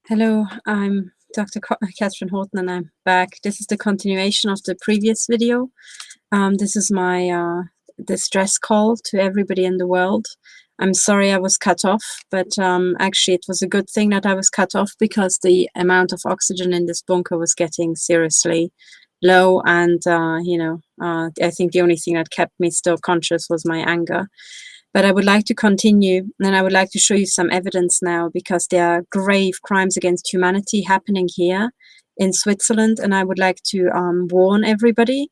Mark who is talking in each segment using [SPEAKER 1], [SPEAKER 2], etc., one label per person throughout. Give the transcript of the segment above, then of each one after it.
[SPEAKER 1] Hello, I'm Dr. Catherine Horton and I'm back. This is the continuation of the previous video. This is my distress call to everybody in the world. I'm sorry I was cut off, but actually it was a good thing that I was cut off because the amount of oxygen in this bunker was getting seriously low, and I think the only thing that kept me still conscious was my anger. But I would like to continue, and I would like to show you some evidence now, because there are grave crimes against humanity happening here in Switzerland, and I would like to warn everybody,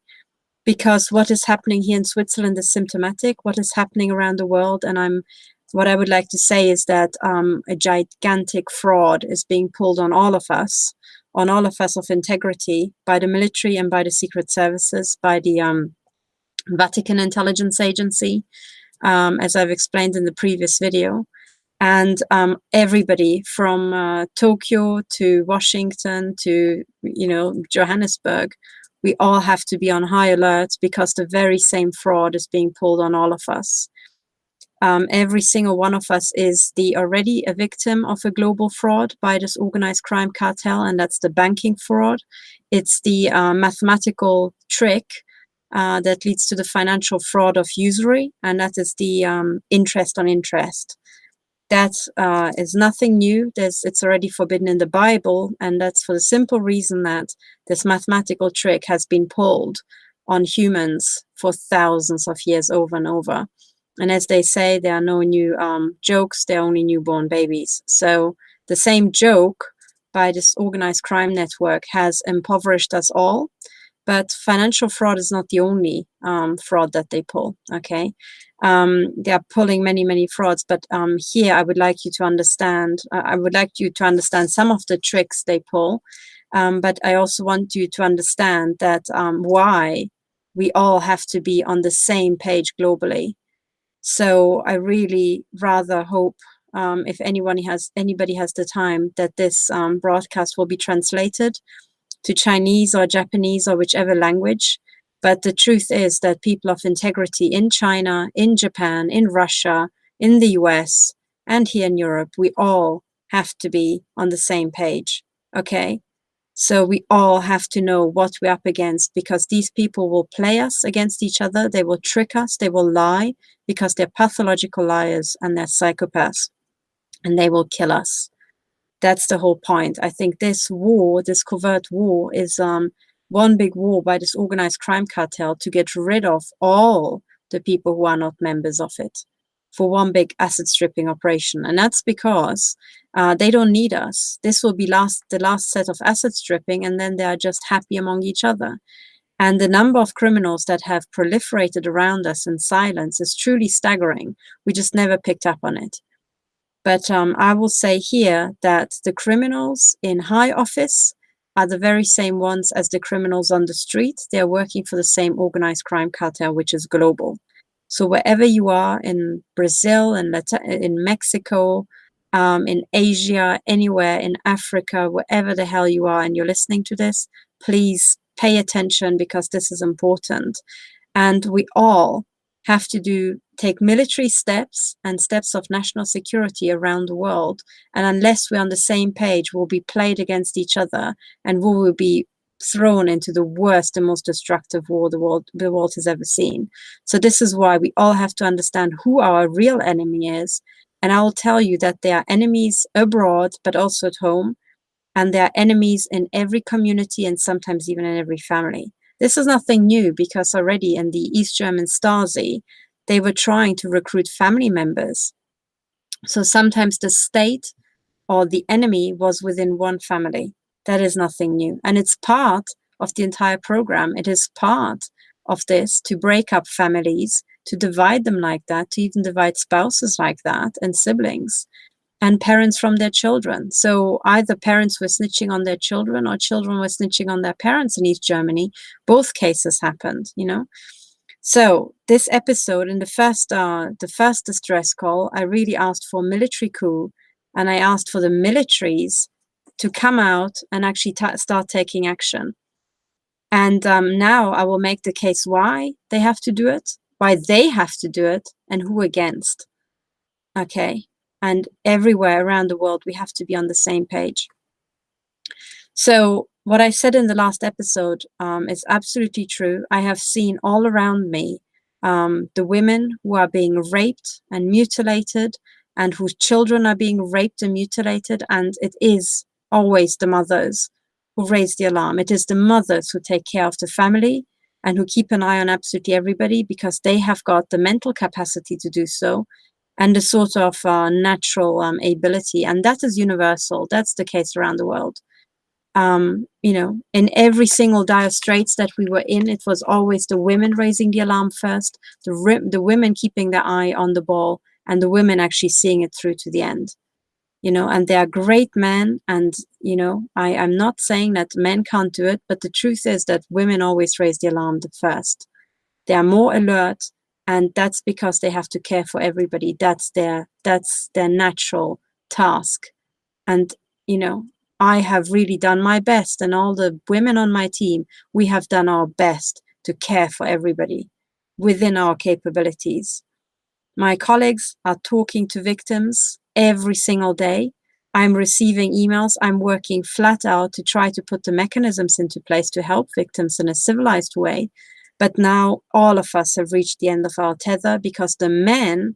[SPEAKER 1] because what is happening here in Switzerland is symptomatic. What is happening around the world, and what I would like to say is that a gigantic fraud is being pulled on all of us of integrity, by the military and by the secret services, by the Vatican Intelligence Agency, as I've explained in the previous video. And everybody from Tokyo to Washington to, Johannesburg, we all have to be on high alert, because the very same fraud is being pulled on all of us. Every single one of us is already a victim of a global fraud by this organized crime cartel, and that's the banking fraud. It's the mathematical trick that leads to the financial fraud of usury, and that is the interest on interest. That is nothing new. It's already forbidden in the Bible, and that's for the simple reason that this mathematical trick has been pulled on humans for thousands of years, over and over. And as they say, there are no new jokes, there are only newborn babies. So the same joke by this organized crime network has impoverished us all. But financial fraud is not the only fraud that they pull, okay? They are pulling many, many frauds, but here I would like you to understand, some of the tricks they pull, but I also want you to understand that why we all have to be on the same page globally. So I really rather hope, if anybody has the time, that this broadcast will be translated to Chinese or Japanese or whichever language. But the truth is that people of integrity in China, in Japan, in Russia, in the US, and here in Europe, we all have to be on the same page, okay? So we all have to know what we're up against, because these people will play us against each other. They will trick us. They will lie, because they're pathological liars and they're psychopaths, and they will kill us. That's the whole point. I think this war, this covert war, is one big war by this organized crime cartel to get rid of all the people who are not members of it, for one big asset stripping operation. And that's because they don't need us. This will be the last set of asset stripping, and then they are just happy among each other. And the number of criminals that have proliferated around us in silence is truly staggering. We just never picked up on it. But I will say here that the criminals in high office are the very same ones as the criminals on the street. They're working for the same organized crime cartel, which is global. So wherever you are, in Brazil, in Mexico, in Asia, anywhere, in Africa, wherever the hell you are and you're listening to this, please pay attention, because this is important. And we all have to take military steps and steps of national security around the world. And unless we're on the same page, we'll be played against each other, and we will be thrown into the worst and most destructive war the world has ever seen. So this is why we all have to understand who our real enemy is. And I will tell you that there are enemies abroad, but also at home. And there are enemies in every community, and sometimes even in every family. This is nothing new, because already in the East German Stasi, they were trying to recruit family members. So sometimes the state or the enemy was within one family. That is nothing new. And it's part of the entire program. It is part of this to break up families, to divide them like that, to even divide spouses like that, and siblings, and parents from their children. So either parents were snitching on their children, or children were snitching on their parents in East Germany. Both cases happened, So this episode, in the first distress call, I really asked for a military coup, and I asked for the militaries to come out and actually start taking action. And now I will make the case why they have to do it, and who against. Okay. And everywhere around the world, we have to be on the same page. So what I said in the last episode is absolutely true. I have seen all around me the women who are being raped and mutilated, and whose children are being raped and mutilated, and it is always the mothers who raise the alarm. It is the mothers who take care of the family and who keep an eye on absolutely everybody, because they have got the mental capacity to do so, and the sort of natural ability, and that is universal. That's the case around the world. You know, in every single dire straits that we were in, it was always the women raising the alarm first, the women keeping their eye on the ball, and the women actually seeing it through to the end. You know, and they are great men, and you know, I'm not saying that men can't do it, but the truth is that women always raise the alarm the first. They are more alert, and that's because they have to care for everybody. That's their natural task. And you know, I have really done my best, and all the women on my team, we have done our best to care for everybody within our capabilities. My colleagues are talking to victims every single day. I'm receiving emails. I'm working flat out to try to put the mechanisms into place to help victims in a civilized way. But now all of us have reached the end of our tether, because the men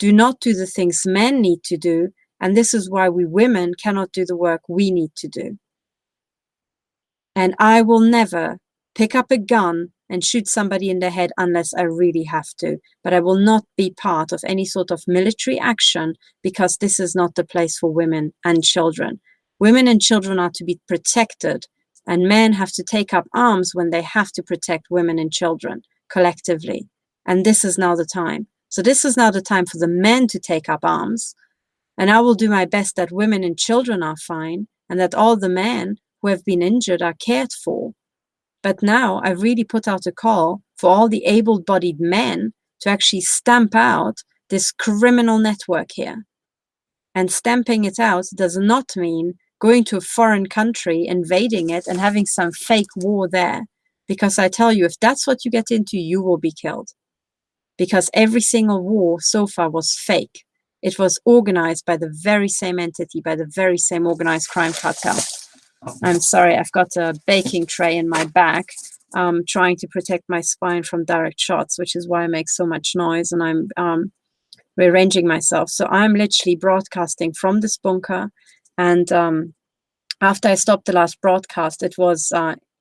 [SPEAKER 1] do not do the things men need to do. And this is why we women cannot do the work we need to do. And I will never pick up a gun and shoot somebody in the head unless I really have to. But I will not be part of any sort of military action, because this is not the place for women and children. Women and children are to be protected, and men have to take up arms when they have to protect women and children collectively. And this is now the time. So this is now the time for the men to take up arms. And I will do my best that women and children are fine, and that all the men who have been injured are cared for. But now I really put out a call for all the able-bodied men to actually stamp out this criminal network here. And stamping it out does not mean going to a foreign country, invading it, and having some fake war there. Because I tell you, if that's what you get into, you will be killed. Because every single war so far was fake. It was organized by the very same entity, by the very same organized crime cartel. I'm sorry, I've got a baking tray in my back, trying to protect my spine from direct shots, which is why I make so much noise, and I'm rearranging myself. So I'm literally broadcasting from this bunker. And after I stopped the last broadcast, it was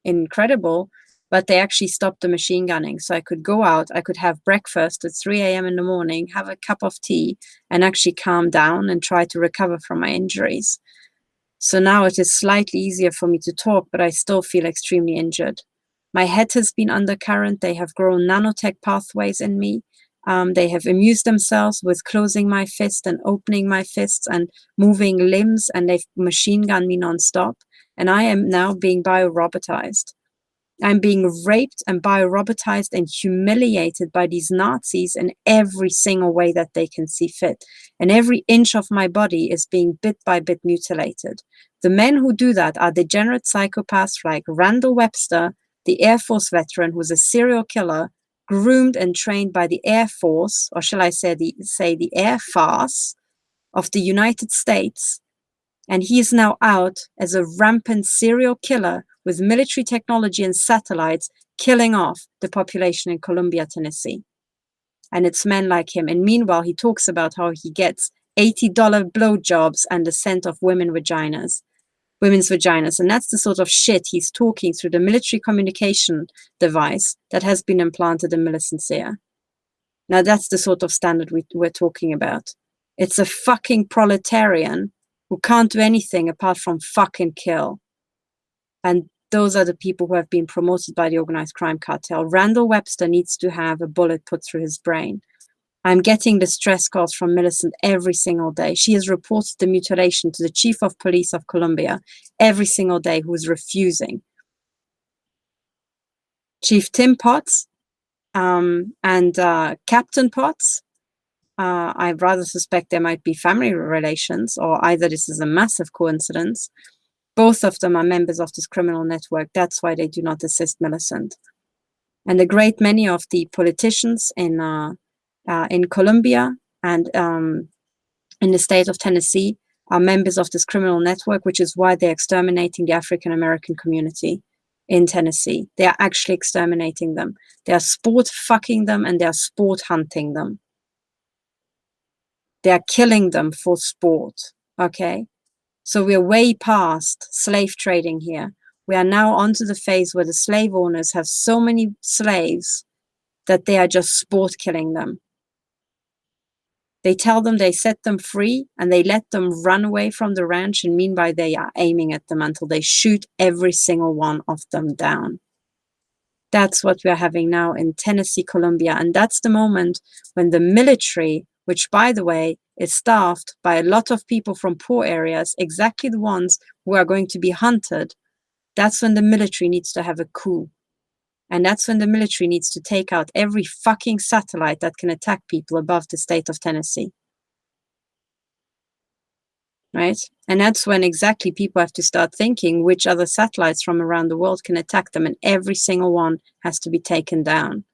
[SPEAKER 1] incredible, but they actually stopped the machine gunning. So I could go out, I could have breakfast at 3 a.m. in the morning, have a cup of tea, and actually calm down and try to recover from my injuries. So now it is slightly easier for me to talk, but I still feel extremely injured. My head has been undercurrent. They have grown nanotech pathways in me. They have amused themselves with closing my fist and opening my fists and moving limbs, and they've machine gunned me nonstop. And I am now being biorobotized. I'm being raped and biorobotized and humiliated by these Nazis in every single way that they can see fit. And every inch of my body is being bit by bit mutilated. The men who do that are degenerate psychopaths like Randall Webster, the Air Force veteran who's a serial killer, groomed and trained by the Air Force, or shall I say the Air Force of the United States. And he is now out as a rampant serial killer with military technology and satellites, killing off the population in Columbia, Tennessee. And it's men like him. And meanwhile, he talks about how he gets $80 blowjobs and the scent of women's vaginas. And that's the sort of shit he's talking through the military communication device that has been implanted in Millicent's ear. Now, that's the sort of standard we're talking about. It's a fucking proletarian who can't do anything apart from fucking kill. And those are the people who have been promoted by the organized crime cartel. Randall Webster needs to have a bullet put through his brain. I'm getting the stress calls from Millicent every single day. She has reported the mutilation to the chief of police of Columbia every single day, who is refusing. Chief Tim Potts and Captain Potts, I rather suspect there might be family relations, or either this is a massive coincidence. Both of them are members of this criminal network. That's why they do not assist Millicent. And a great many of the politicians in Colombia and in the state of Tennessee are members of this criminal network, which is why they're exterminating the African American community in Tennessee. They are actually exterminating them. They are sport fucking them and they are sport hunting them. They are killing them for sport. Okay? So we are way past slave trading here. We are now onto the phase where the slave owners have so many slaves that they are just sport killing them. They tell them they set them free and they let them run away from the ranch, and meanwhile they are aiming at them until they shoot every single one of them down. That's what we are having now in Tennessee, Columbia. And that's the moment when the military, which by the way is staffed by a lot of people from poor areas, exactly the ones who are going to be hunted, that's when the military needs to have a coup. And that's when the military needs to take out every fucking satellite that can attack people above the state of Tennessee. Right? And that's when exactly people have to start thinking which other satellites from around the world can attack them, and every single one has to be taken down.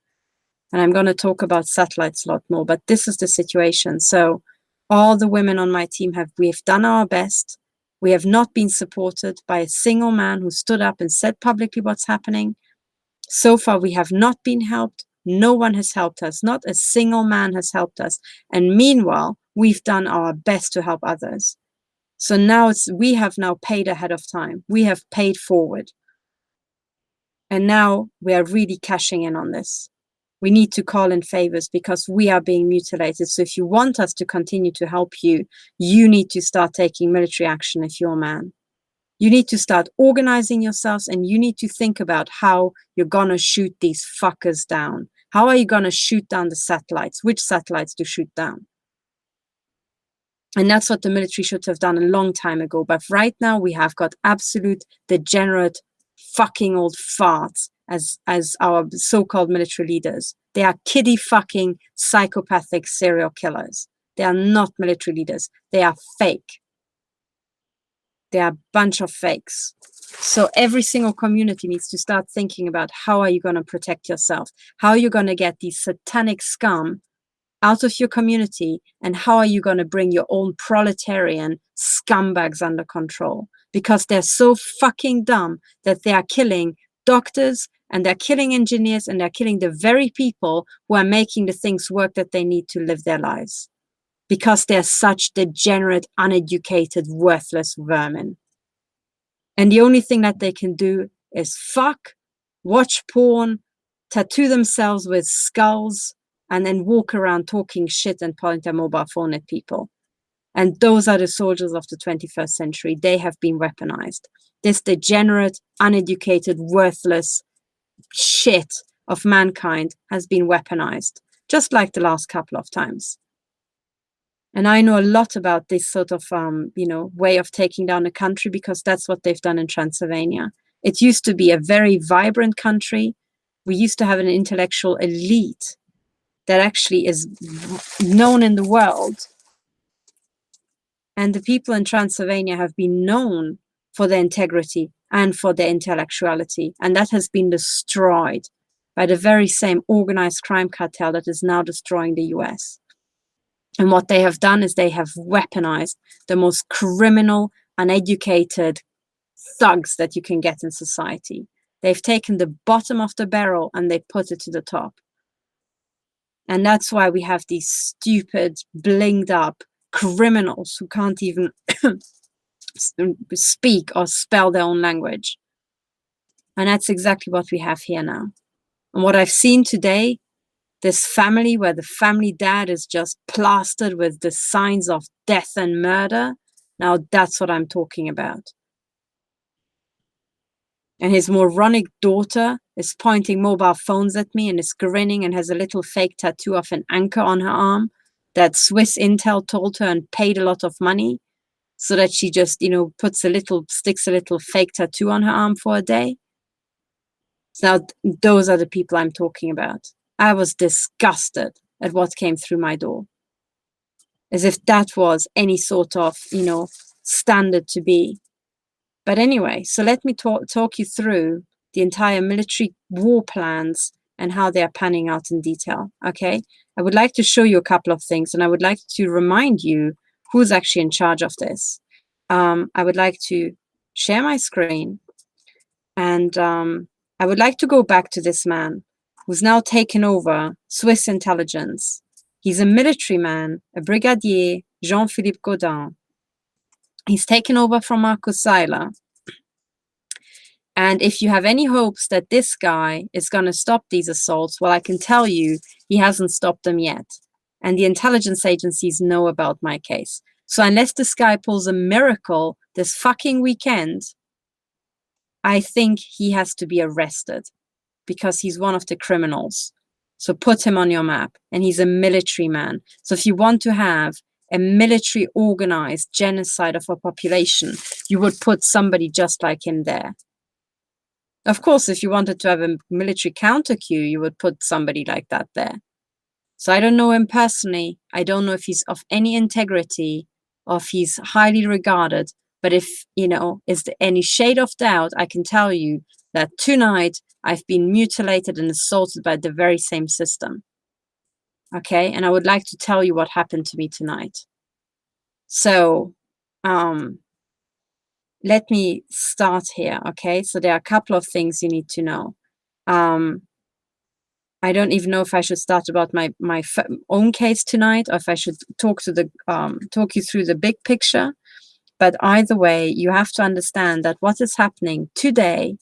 [SPEAKER 1] And I'm going to talk about satellites a lot more, but this is the situation. So all the women on my team we've done our best. We have not been supported by a single man who stood up and said publicly what's happening. So far, we have not been helped. No one has helped us. Not a single man has helped us. And meanwhile, we've done our best to help others. So now we have now paid ahead of time. We have paid forward. And now we are really cashing in on this. We need to call in favors because we are being mutilated. So if you want us to continue to help you, you need to start taking military action if you're a man. You need to start organizing yourselves, and you need to think about how you're going to shoot these fuckers down. How are you going to shoot down the satellites? Which satellites to shoot down? And that's what the military should have done a long time ago. But right now we have got absolute degenerate fucking old farts as our so-called military leaders. They are kiddie fucking psychopathic serial killers. They are not military leaders. They are fake. They are a bunch of fakes. So every single community needs to start thinking about how are you going to protect yourself? How are you going to get these satanic scum out of your community? And how are you going to bring your own proletarian scumbags under control? Because they're so fucking dumb that they are killing doctors and they're killing engineers and they're killing the very people who are making the things work that they need to live their lives. Because they're such degenerate, uneducated, worthless vermin. And the only thing that they can do is fuck, watch porn, tattoo themselves with skulls, and then walk around talking shit and point their mobile phone at people. And those are the soldiers of the 21st century. They have been weaponized. This degenerate, uneducated, worthless shit of mankind has been weaponized, just like the last couple of times. And I know a lot about this sort of, way of taking down a country because that's what they've done in Transylvania. It used to be a very vibrant country. We used to have an intellectual elite that actually is known in the world. And the people in Transylvania have been known for their integrity and for their intellectuality. And that has been destroyed by the very same organized crime cartel that is now destroying the US. And what they have done is they have weaponized the most criminal, uneducated thugs that you can get in society. They've taken the bottom of the barrel and they put it to the top. And that's why we have these stupid, blinged up criminals who can't even speak or spell their own language. And that's exactly what we have here now. And what I've seen today, this family where the family dad is just plastered with the signs of death and murder. Now that's what I'm talking about. And his moronic daughter is pointing mobile phones at me and is grinning and has a little fake tattoo of an anchor on her arm that Swiss Intel told her and paid a lot of money so that she just, sticks a little fake tattoo on her arm for a day. So now those are the people I'm talking about. I was disgusted at what came through my door. As if that was any sort of, standard to be. But anyway, so let me talk you through the entire military war plans and how they are panning out in detail, okay? I would like to show you a couple of things, and I would like to remind you who's actually in charge of this. I would like to share my screen, and I would like to go back to this man who's now taken over Swiss intelligence. He's a military man, a brigadier, Jean-Philippe Gaudin. He's taken over from Markus Seiler. And if you have any hopes that this guy is going to stop these assaults, well, I can tell you he hasn't stopped them yet. And the intelligence agencies know about my case. So unless this guy pulls a miracle this fucking weekend, I think he has to be arrested because he's one of the criminals. So put him on your map. And he's a military man. So if you want to have a military organized genocide of a population, you would put somebody just like him there. Of course, if you wanted to have a military counter coup, you would put somebody like that there. So I don't know him personally. I don't know if he's of any integrity or if he's highly regarded. But if, is there any shade of doubt, I can tell you that tonight I've been mutilated and assaulted by the very same system. Okay, and I would like to tell you what happened to me tonight. So, let me start here, okay? So there are a couple of things you need to know. I don't even know if I should start about my own case tonight, or if I should talk you through the big picture. But either way, you have to understand that what is happening today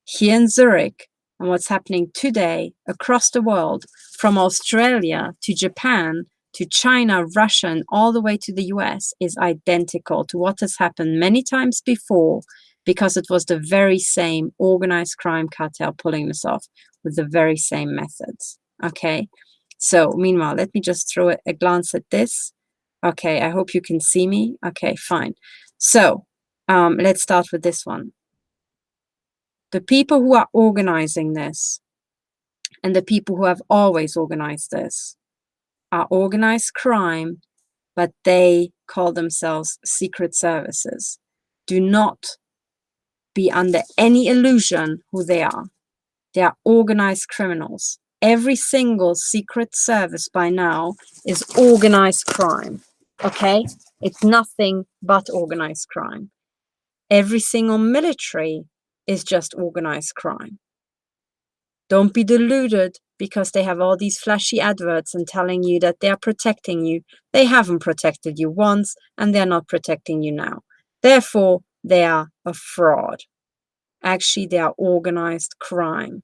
[SPEAKER 1] here in Zurich and what's happening today across the world, from Australia to Japan to China, Russia, and all the way to the US, is identical to what has happened many times before, because it was the very same organized crime cartel pulling this off with the very same methods. Okay, so meanwhile, let me just throw a glance at this. Okay, I hope you can see me. Okay, fine. So let's start with this one. The people who are organizing this and the people who have always organized this are organized crime, but they call themselves secret services. Do not be under any illusion who they are. They are organized criminals. Every single secret service by now is organized crime. Okay? It's nothing but organized crime. Every single military is just organized crime. Don't be deluded because they have all these flashy adverts and telling you that they are protecting you. They haven't protected you once, and they're not protecting you now. Therefore, they are a fraud. Actually, they are organized crime.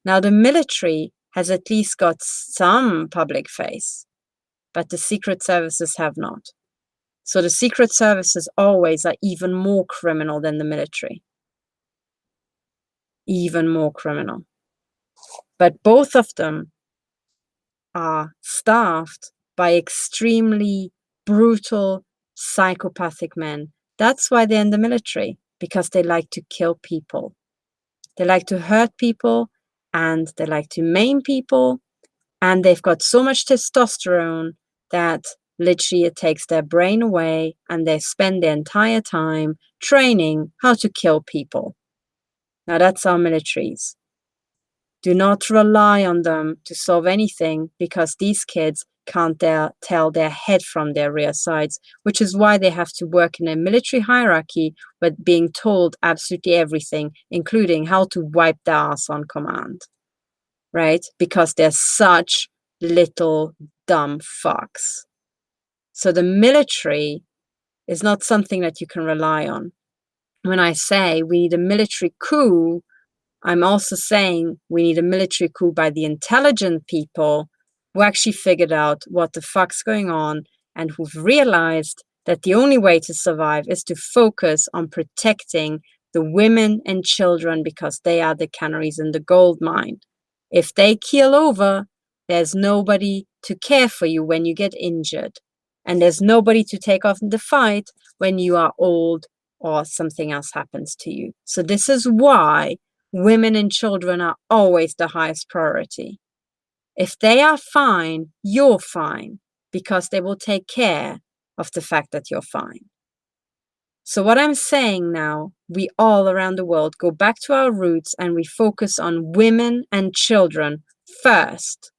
[SPEAKER 1] Now, the military has at least got some public face, but the secret services have not. So the secret services always are even more criminal than the military. Even more criminal. But both of them are staffed by extremely brutal, psychopathic men. That's why they're in the military, because they like to kill people. They like to hurt people, and they like to maim people, and they've got so much testosterone that literally it takes their brain away, and they spend their entire time training how to kill people. Now that's our militaries. Do not rely on them to solve anything, because these kids can't tell their head from their rear sides, which is why they have to work in a military hierarchy, but being told absolutely everything, including how to wipe their ass on command, right? Because they're such little dumb fucks. So the military is not something that you can rely on. When I say we need a military coup, I'm also saying we need a military coup by the intelligent people who actually figured out what the fuck's going on and who've realized that the only way to survive is to focus on protecting the women and children, because they are the canaries in the gold mine. If they keel over, there's nobody to care for you when you get injured. And there's nobody to take off in the fight when you are old or something else happens to you. So this is why women and children are always the highest priority. If they are fine, you're fine, because they will take care of the fact that you're fine. So what I'm saying now, we all around the world go back to our roots and we focus on women and children first,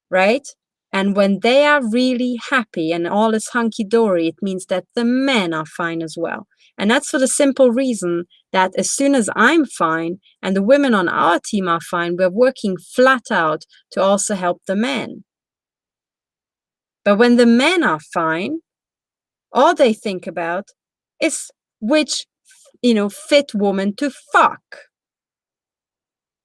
[SPEAKER 1] right? And when they are really happy and all is hunky-dory, it means that the men are fine as well. And that's for the simple reason that as soon as I'm fine and the women on our team are fine, we're working flat out to also help the men. But when the men are fine, all they think about is which, fit woman to fuck.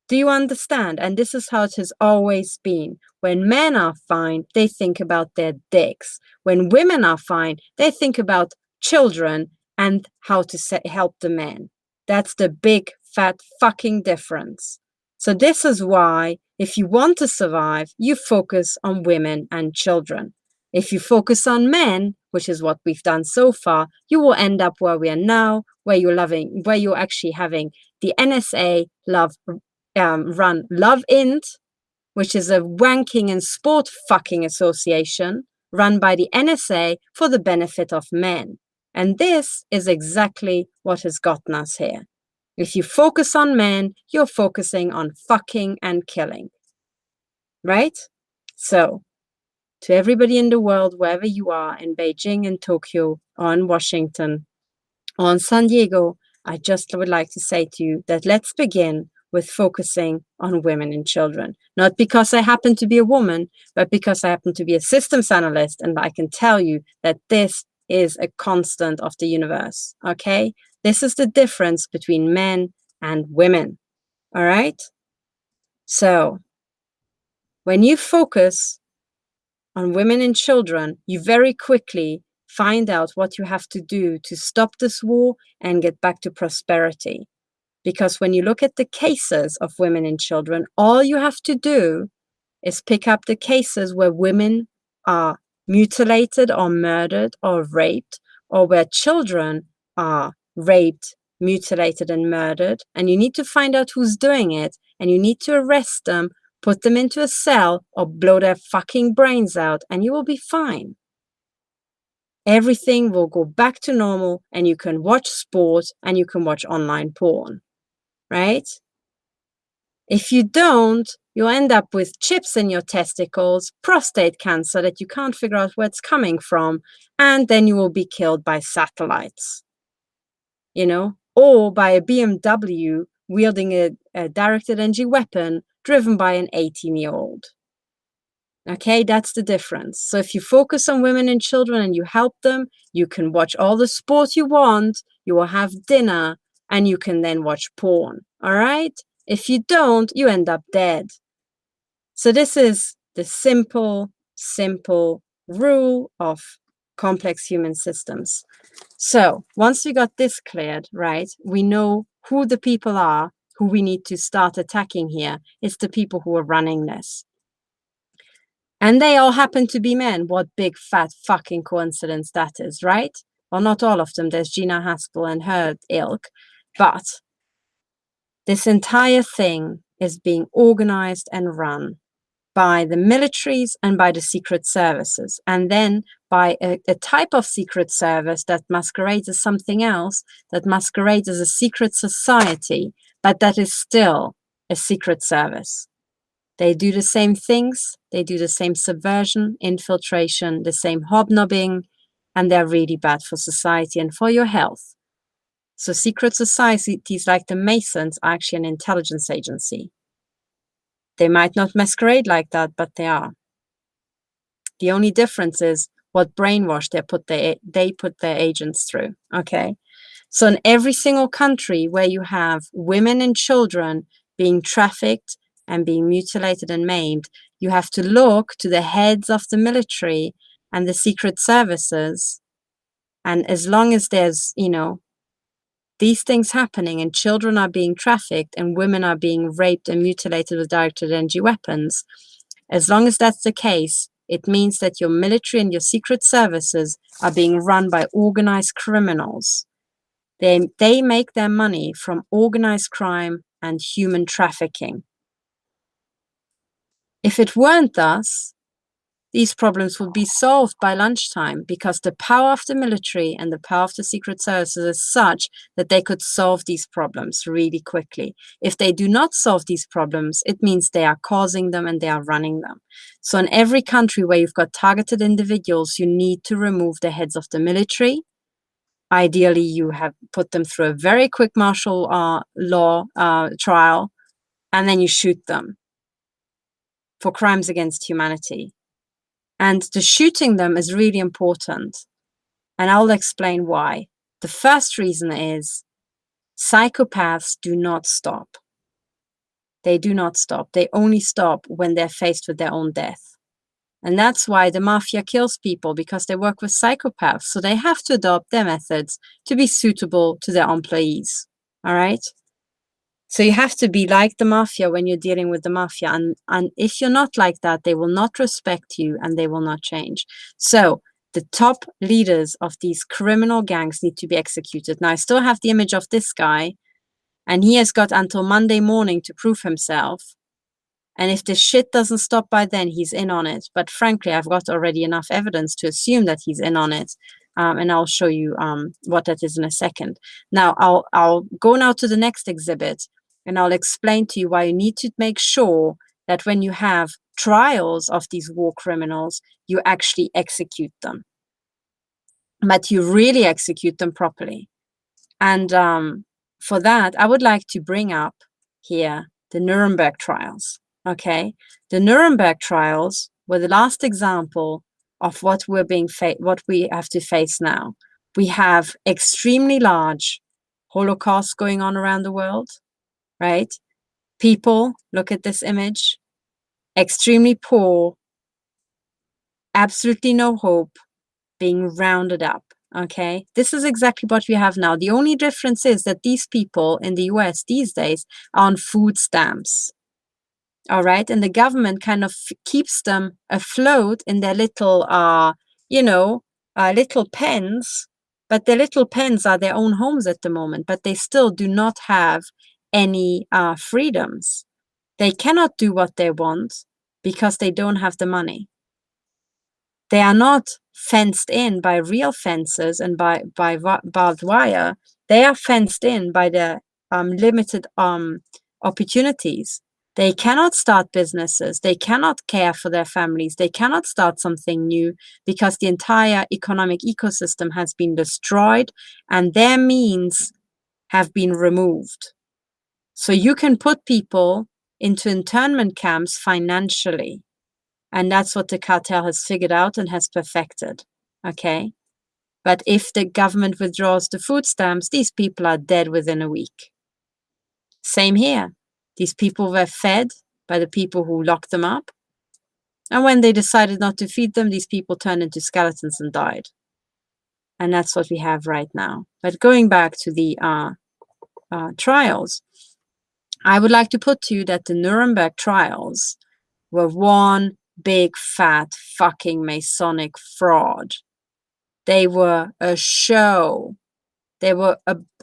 [SPEAKER 1] Do you understand? And this is how it has always been. When men are fine, they think about their dicks. When women are fine, they think about children and how to help the men. That's the big, fat fucking difference. So this is why, if you want to survive, you focus on women and children. If you focus on men, which is what we've done so far, you will end up where we are now, where you're actually having the NSA run Love Int, which is a wanking and sport fucking association run by the NSA for the benefit of men. And this is exactly what has gotten us here. If you focus on men, you're focusing on fucking and killing. Right? So, to everybody in the world, wherever you are, in Beijing and Tokyo, or in Washington, or in San Diego, I just would like to say to you that let's begin with focusing on women and children. Not because I happen to be a woman, but because I happen to be a systems analyst, and I can tell you that this is a constant of the universe, okay? This is the difference between men and women, all right? So, when you focus on women and children, you very quickly find out what you have to do to stop this war and get back to prosperity. Because when you look at the cases of women and children, all you have to do is pick up the cases where women are mutilated or murdered or raped, or where children are raped, mutilated, and murdered. And you need to find out who's doing it, and you need to arrest them, put them into a cell, or blow their fucking brains out, and you will be fine. Everything will go back to normal, and you can watch sport and you can watch online porn. Right? If you don't, you'll end up with chips in your testicles, prostate cancer that you can't figure out where it's coming from, and then you will be killed by satellites, or by a BMW wielding a directed energy weapon driven by an 18-year-old. Okay, that's the difference. So if you focus on women and children and you help them, you can watch all the sport you want, you will have dinner, and you can then watch porn, all right? If you don't, you end up dead. So this is the simple rule of complex human systems. So once we got this cleared, right, we know who the people are who we need to start attacking here. It's the people who are running this. And they all happen to be men. What big fat fucking coincidence that is, right? Well, not all of them. There's Gina Haspel and her ilk. But this entire thing is being organized and run by the militaries and by the secret services. And then by a type of secret service that masquerades as something else, that masquerades as a secret society, but that is still a secret service. They do the same things, they do the same subversion, infiltration, the same hobnobbing, and they're really bad for society and for your health. So secret societies like the Masons are actually an intelligence agency. They might not masquerade like that, but they are. The only difference is what brainwash they put their agents through, okay? So in every single country where you have women and children being trafficked and being mutilated and maimed, you have to look to the heads of the military and the secret services. And as long as there's, these things happening and children are being trafficked and women are being raped and mutilated with directed energy weapons, as long as that's the case, it means that your military and your secret services are being run by organized criminals. They make their money from organized crime and human trafficking. If it weren't thus, these problems would be solved by lunchtime, because the power of the military and the power of the secret services is such that they could solve these problems really quickly. If they do not solve these problems, it means they are causing them and they are running them. So in every country where you've got targeted individuals, you need to remove the heads of the military. Ideally, you have put them through a very quick martial law trial, and then you shoot them for crimes against humanity. And the shooting them is really important. And I'll explain why. The first reason is psychopaths do not stop. They do not stop. They only stop when they're faced with their own death. And that's why the mafia kills people, because they work with psychopaths. So they have to adopt their methods to be suitable to their employees. All right? So you have to be like the mafia when you're dealing with the mafia. And if you're not like that, they will not respect you and they will not change. So the top leaders of these criminal gangs need to be executed. Now, I still have the image of this guy, and he has got until Monday morning to prove himself. And if this shit doesn't stop by then, he's in on it. But frankly, I've got already enough evidence to assume that he's in on it. And I'll show you what that is in a second. Now, I'll go now to the next exhibit. And I'll explain to you why you need to make sure that when you have trials of these war criminals, you actually execute them. But you really execute them properly. And for that, I would like to bring up here the Nuremberg trials. Okay, the Nuremberg trials were the last example of what we have to face now. We have extremely large Holocausts going on around the world. Right? People, look at this image, extremely poor, absolutely no hope, being rounded up. Okay, this is exactly what we have now. The only difference is that these people in the US these days are on food stamps. All right, and the government kind of keeps them afloat in their little, little pens, but their little pens are their own homes at the moment, but they still do not have any freedoms. They cannot do what they want because they don't have the money. They are not fenced in by real fences and by barbed wire. They are fenced in by the limited opportunities. They cannot start businesses. They cannot care for their families. They cannot start something new because the entire economic ecosystem has been destroyed and their means have been removed. So you can put people into internment camps financially. And that's what the cartel has figured out and has perfected. Okay. But if the government withdraws the food stamps, these people are dead within a week. Same here. These people were fed by the people who locked them up. And when they decided not to feed them, these people turned into skeletons and died. And that's what we have right now. But going back to the trials, I would like to put to you that the Nuremberg trials were one big, fat, fucking Masonic fraud. They were a show. They were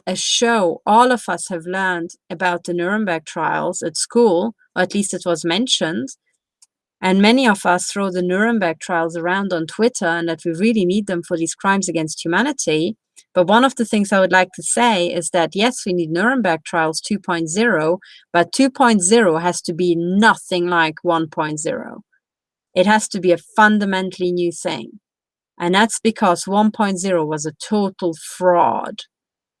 [SPEAKER 1] a show. All of us have learned about the Nuremberg trials at school, or at least it was mentioned. And many of us throw the Nuremberg trials around on Twitter and that we really need them for these crimes against humanity. But one of the things I would like to say is that, yes, we need Nuremberg trials 2.0, but 2.0 has to be nothing like 1.0. It has to be a fundamentally new thing. And that's because 1.0 was a total fraud.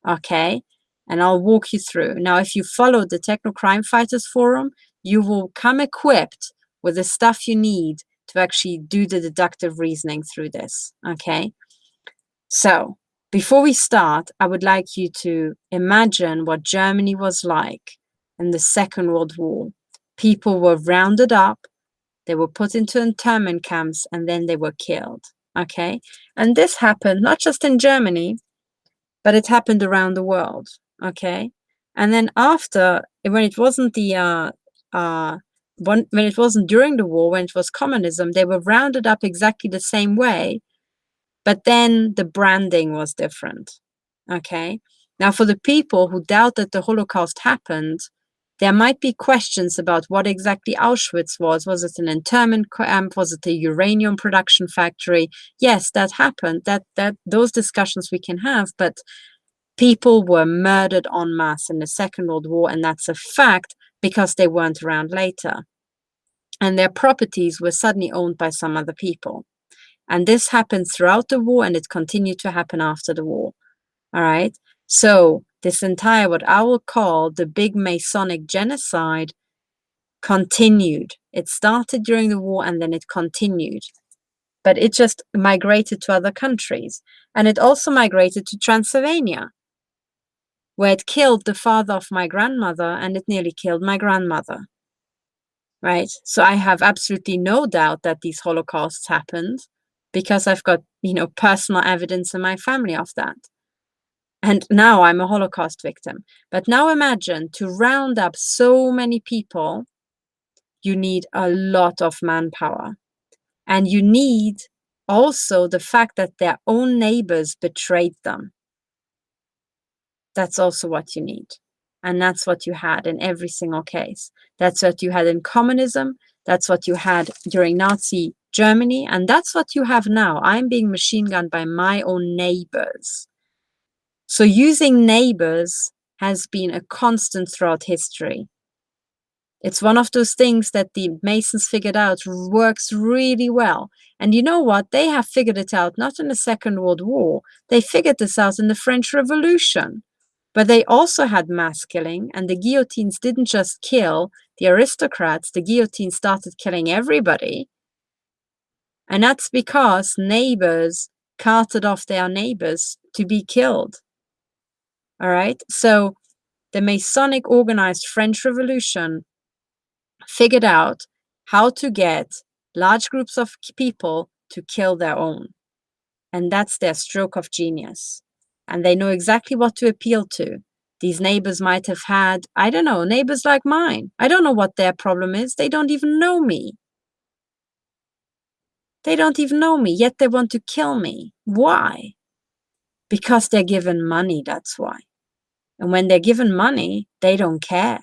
[SPEAKER 1] Okay? And I'll walk you through. Now, if you follow the Techno Crime Fighters Forum, you will come equipped with the stuff you need to actually do the deductive reasoning through this. Okay? So, before we start, I would like you to imagine what Germany was like in the Second World War. People were rounded up, they were put into internment camps, and then they were killed. Okay? And this happened not just in Germany, but it happened around the world. Okay? And then after, when it wasn't when it wasn't during the war, when it was communism, they were rounded up exactly the same way, but then the branding was different. Okay? Now, for the people who doubt that the Holocaust happened, There might be questions about what exactly Auschwitz was. Was it an internment camp? Was it a uranium production factory? Yes, that happened. Those discussions we can have, but people were murdered en masse in the Second World War, and that's a fact because they weren't around later. And their properties were suddenly owned by some other people. And this happened throughout the war, and it continued to happen after the war. All right. So this entire, what I will call the big Masonic genocide, continued. It started during the war and then it continued. But it just migrated to other countries. And it also migrated to Transylvania, where it killed the father of my grandmother and it nearly killed my grandmother. Right? So I have absolutely no doubt that these Holocausts happened because I've got, personal evidence in my family of that. And now I'm a Holocaust victim. But now imagine, to round up so many people, you need a lot of manpower. And you need also the fact that their own neighbors betrayed them. That's also what you need. And that's what you had in every single case. That's what you had in communism. That's what you had during Nazi Germany. And that's what you have now. I'm being machine gunned by my own neighbors. So using neighbors has been a constant throughout history. It's one of those things that the Masons figured out works really well. And you know what? They have figured it out not in the Second World War. They figured this out in the French Revolution. But they also had mass killing, and the guillotines didn't just kill the aristocrats. The guillotine started killing everybody. And that's because neighbors carted off their neighbors to be killed. All right. So the Masonic organized French Revolution figured out how to get large groups of people to kill their own. And that's their stroke of genius. And they know exactly what to appeal to. These neighbors might have had, I don't know, neighbors like mine. I don't know what their problem is. They don't even know me. They don't even know me, yet they want to kill me. Why? Because they're given money, that's why. And when they're given money, they don't care.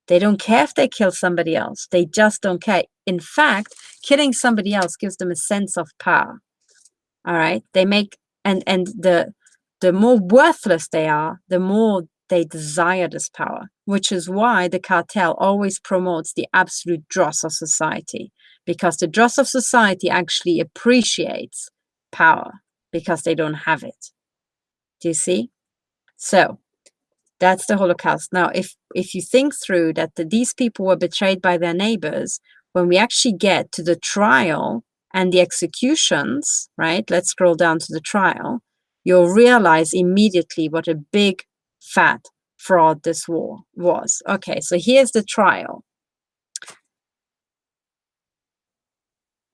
[SPEAKER 1] They don't care if they kill somebody else. They just don't care. In fact, killing somebody else gives them a sense of power. All right. They make, and the more worthless they are, the more they desire this power, which is why the cartel always promotes the absolute dross of society, because the dross of society actually appreciates power because they don't have it. Do you see? So that's the Holocaust. Now, if you think through that these people were betrayed by their neighbors, when we actually get to the trial and the executions, right? Let's scroll down to the trial. You'll realize immediately what a big, fat fraud this war was. Okay, so here's the trial.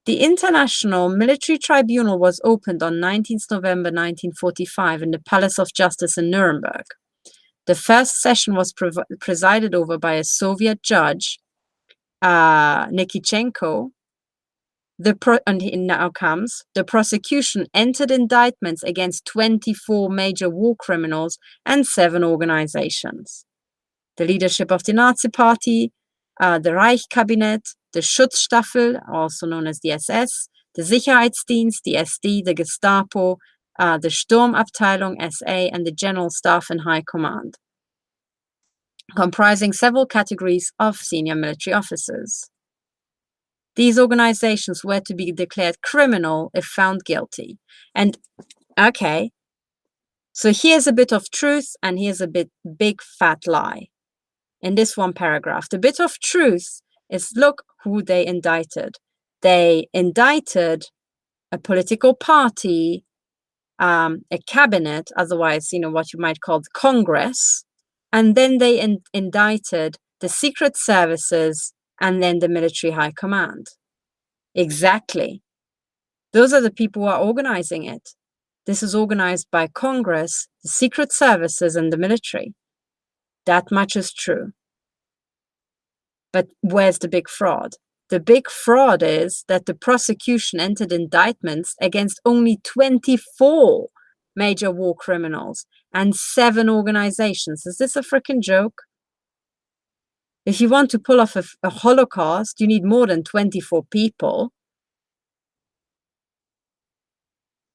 [SPEAKER 1] The International Military Tribunal was opened on 19th November 1945 in the Palace of Justice in Nuremberg. The first session was presided over by a Soviet judge, Nikitchenko. And now comes, the prosecution entered indictments against 24 major war criminals and 7 organizations. The leadership of the Nazi Party, the Reichskabinett, the Schutzstaffel, also known as the SS, the Sicherheitsdienst, the SD, the Gestapo, the Sturmabteilung SA, and the General Staff and High Command, comprising several categories of senior military officers. These organizations were to be declared criminal if found guilty. And okay, so here's a bit of truth and here's a big fat lie in this one paragraph. The bit of truth is, look who they indicted. They indicted a political party, a cabinet, otherwise, what you might call the Congress, and then they indicted the secret services and then the military high command. Exactly. Those are the people who are organizing it. This is organized by Congress, the secret services, and the military. That much is true. But where's the big fraud? The big fraud is that the prosecution entered indictments against only 24 major war criminals and 7 organizations. Is this a freaking joke? If you want to pull off a Holocaust, you need more than 24 people.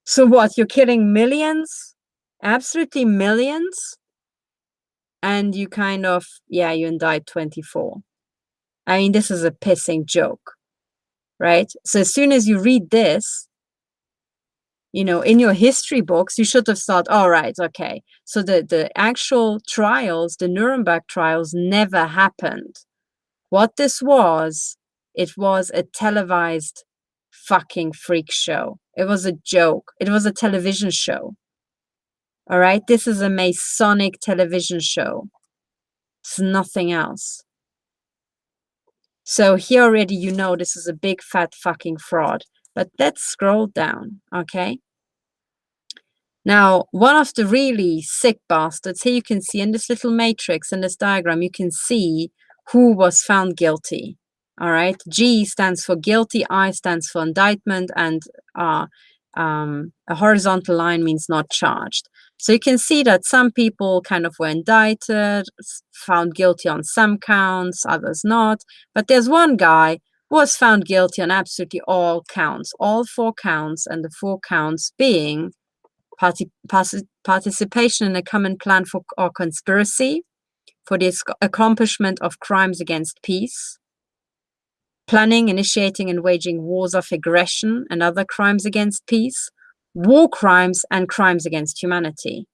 [SPEAKER 1] So what, you're killing millions? Absolutely millions? And you kind of, yeah, you indict 24. I mean, this is a pissing joke, right? So as soon as you read this, you know, in your history books, you should have thought, all right, okay. So the actual trials, the Nuremberg trials, never happened. What this was, it was a televised fucking freak show. It was a joke. It was a television show. All right. This is a Masonic television show. It's nothing else. So here already, you know, this is a big fat fucking fraud. But let's scroll down. Okay. Now, one of the really sick bastards, here you can see in this little matrix, in this diagram, you can see who was found guilty. All right. G stands for guilty, I stands for indictment, and a horizontal line means not charged. So you can see that some people kind of were indicted, found guilty on some counts, others not. But there's one guy who was found guilty on absolutely all counts, all 4 counts, and the 4 counts being participation in a common plan for or conspiracy for the accomplishment of crimes against peace, planning, initiating, and waging wars of aggression and other crimes against peace, war crimes, and crimes against humanity.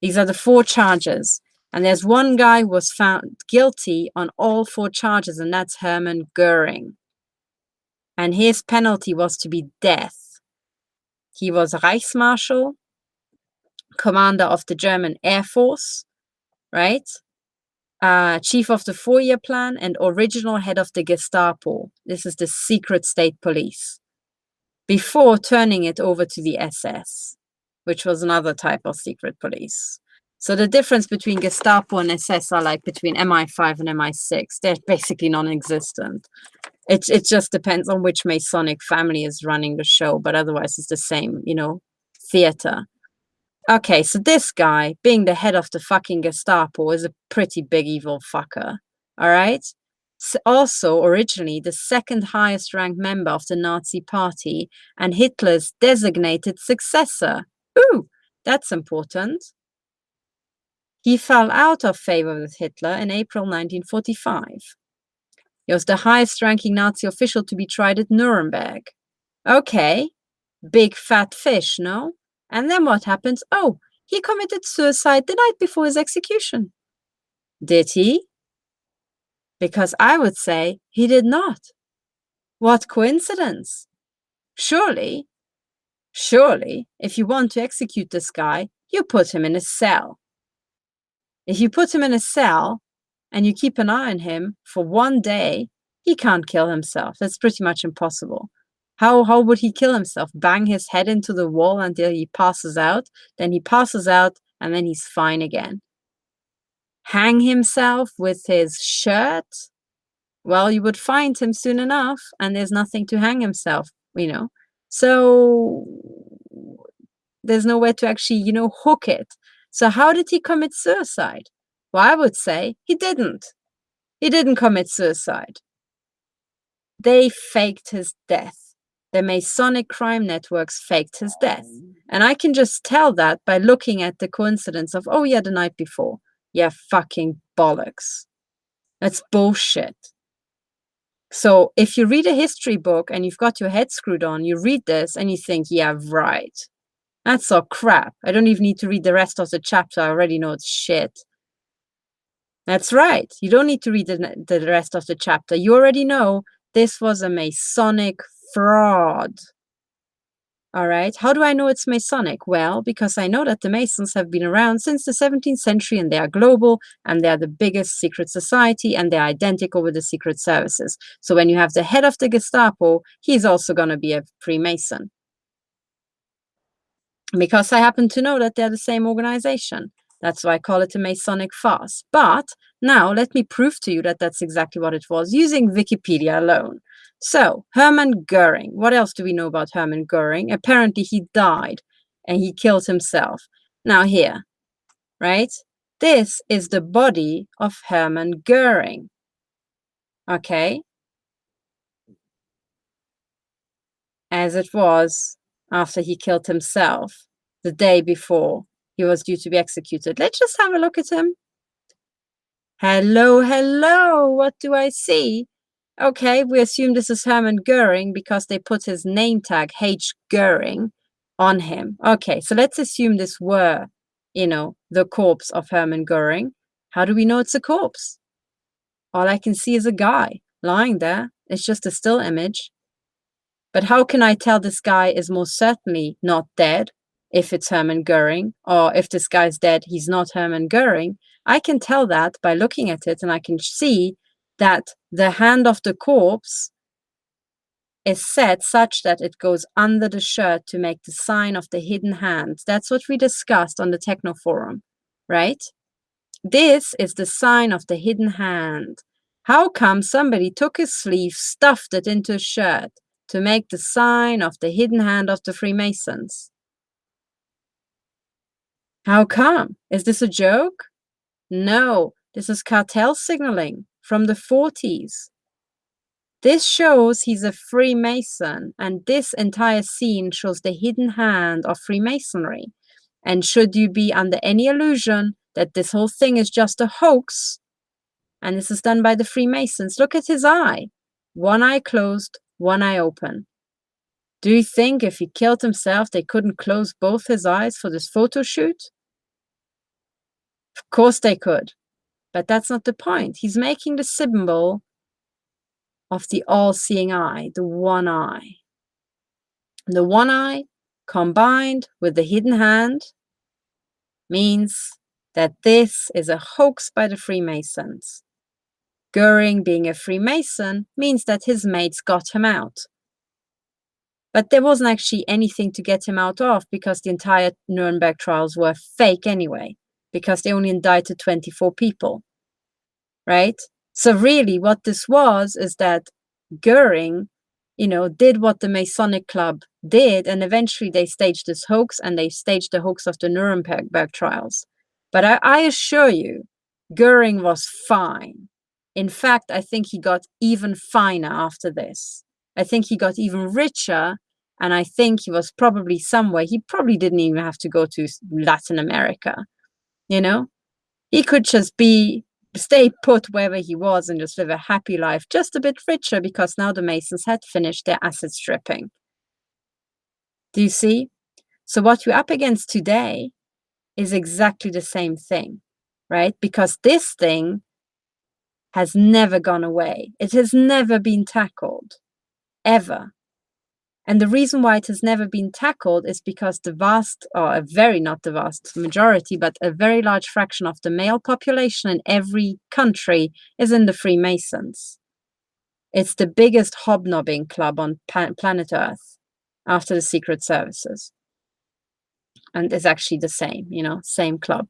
[SPEAKER 1] These are the 4 charges. And there's one guy who was found guilty on all 4 charges, and that's Hermann Goering. And his penalty was to be death. He was Reichsmarshal, commander of the German Air Force, right? Chief of the 4-year plan and original head of the Gestapo. This is the secret state police. Before turning it over to the SS, which was another type of secret police. So the difference between Gestapo and SS are like between MI5 and MI6. They're basically non-existent. It just depends on which Masonic family is running the show, but otherwise it's the same, you know, theater. Okay, so this guy, being the head of the fucking Gestapo, is a pretty big evil fucker. All right? Also, originally, the 2nd highest ranked member of the Nazi party and Hitler's designated successor. Ooh, that's important. He fell out of favor with Hitler in April 1945. He was the highest ranking Nazi official to be tried at Nuremberg. Okay, big fat fish, no? And then what happens? Oh, he committed suicide the night before his execution. Did he? Because I would say he did not. What coincidence? Surely, if you want to execute this guy, you put him in a cell. If you put him in a cell and you keep an eye on him for 1 day, he can't kill himself. That's pretty much impossible. How would he kill himself? Bang his head into the wall until he passes out? Then he passes out and then he's fine again. Hang himself with his shirt? Well, you would find him soon enough and there's nothing to hang himself, you know. So there's nowhere to actually, you know, hook it. So how did he commit suicide? Well, I would say he didn't. He didn't commit suicide. They faked his death. The Masonic crime networks faked his death. And I can just tell that by looking at the coincidence of, oh yeah, the night before. Yeah, fucking bollocks. That's bullshit. So if you read a history book and you've got your head screwed on, you read this and you think, yeah, right. That's all crap. I don't even need to read the rest of the chapter. I already know it's shit. That's right. You don't need to read the rest of the chapter. You already know this was a Masonic fraud. All right. How do I know it's Masonic? Well, because I know that the Masons have been around since the 17th century and they are global and they are the biggest secret society and they're identical with the secret services. So when you have the head of the Gestapo, he's also going to be a Freemason. Because I happen to know that they're the same organization. That's why I call it a Masonic farce. But now let me prove to you that that's exactly what it was using Wikipedia alone. So Hermann Goering, what else do we know about Hermann Goering? Apparently he died and he killed himself. Now here, right? This is the body of Hermann Goering. okay, as it was after he killed himself the day before he was due to be executed. Let's just have a look at him. Hello, hello, what do I see? Okay, we assume this is Hermann Goering because they put his name tag, H. Goering, on him. Okay, so let's assume this were, the corpse of Hermann Goering. How do we know it's a corpse? All I can see is a guy lying there. It's just a still image. But how can I tell this guy is most certainly not dead if it's Hermann Goering, or if this guy's dead, he's not Hermann Goering? I can tell that by looking at it, and I can see that the hand of the corpse is set such that it goes under the shirt to make the sign of the hidden hand. That's what we discussed on the Techno Forum, right? This is the sign of the hidden hand. How come somebody took his sleeve, stuffed it into a shirt to make the sign of the hidden hand of the Freemasons? How come? Is this a joke? No, this is cartel signaling from the 40s. This shows he's a Freemason, and this entire scene shows the hidden hand of Freemasonry. And should you be under any illusion that this whole thing is just a hoax, and this is done by the Freemasons, look at his eye. One eye closed, one eye open. Do you think if he killed himself, they couldn't close both his eyes for this photo shoot? Of course they could, but that's not the point. He's making the symbol of the all-seeing eye, the one eye. The one eye combined with the hidden hand means that this is a hoax by the Freemasons. Goering being a Freemason means that his mates got him out. But there wasn't actually anything to get him out of because the entire Nuremberg trials were fake anyway, because they only indicted 24 people, right? So really what this was is that Goering, did what the Masonic Club did, and eventually they staged this hoax, and they staged the hoax of the Nuremberg trials. But I assure you, Goering was fine. In fact, I think he got even finer after this. I think he got even richer, and I think he was probably somewhere. He probably didn't even have to go to Latin America, He could just stay put wherever he was and just live a happy life, just a bit richer, because now the Masons had finished their asset stripping. Do you see? So what we're up against today is exactly the same thing, right? Because this thing has never gone away. It has never been tackled, ever. And the reason why it has never been tackled is because not the vast majority, but a very large fraction of the male population in every country is in the Freemasons. It's the biggest hobnobbing club on planet Earth after the Secret Services. And it's actually the same, same club.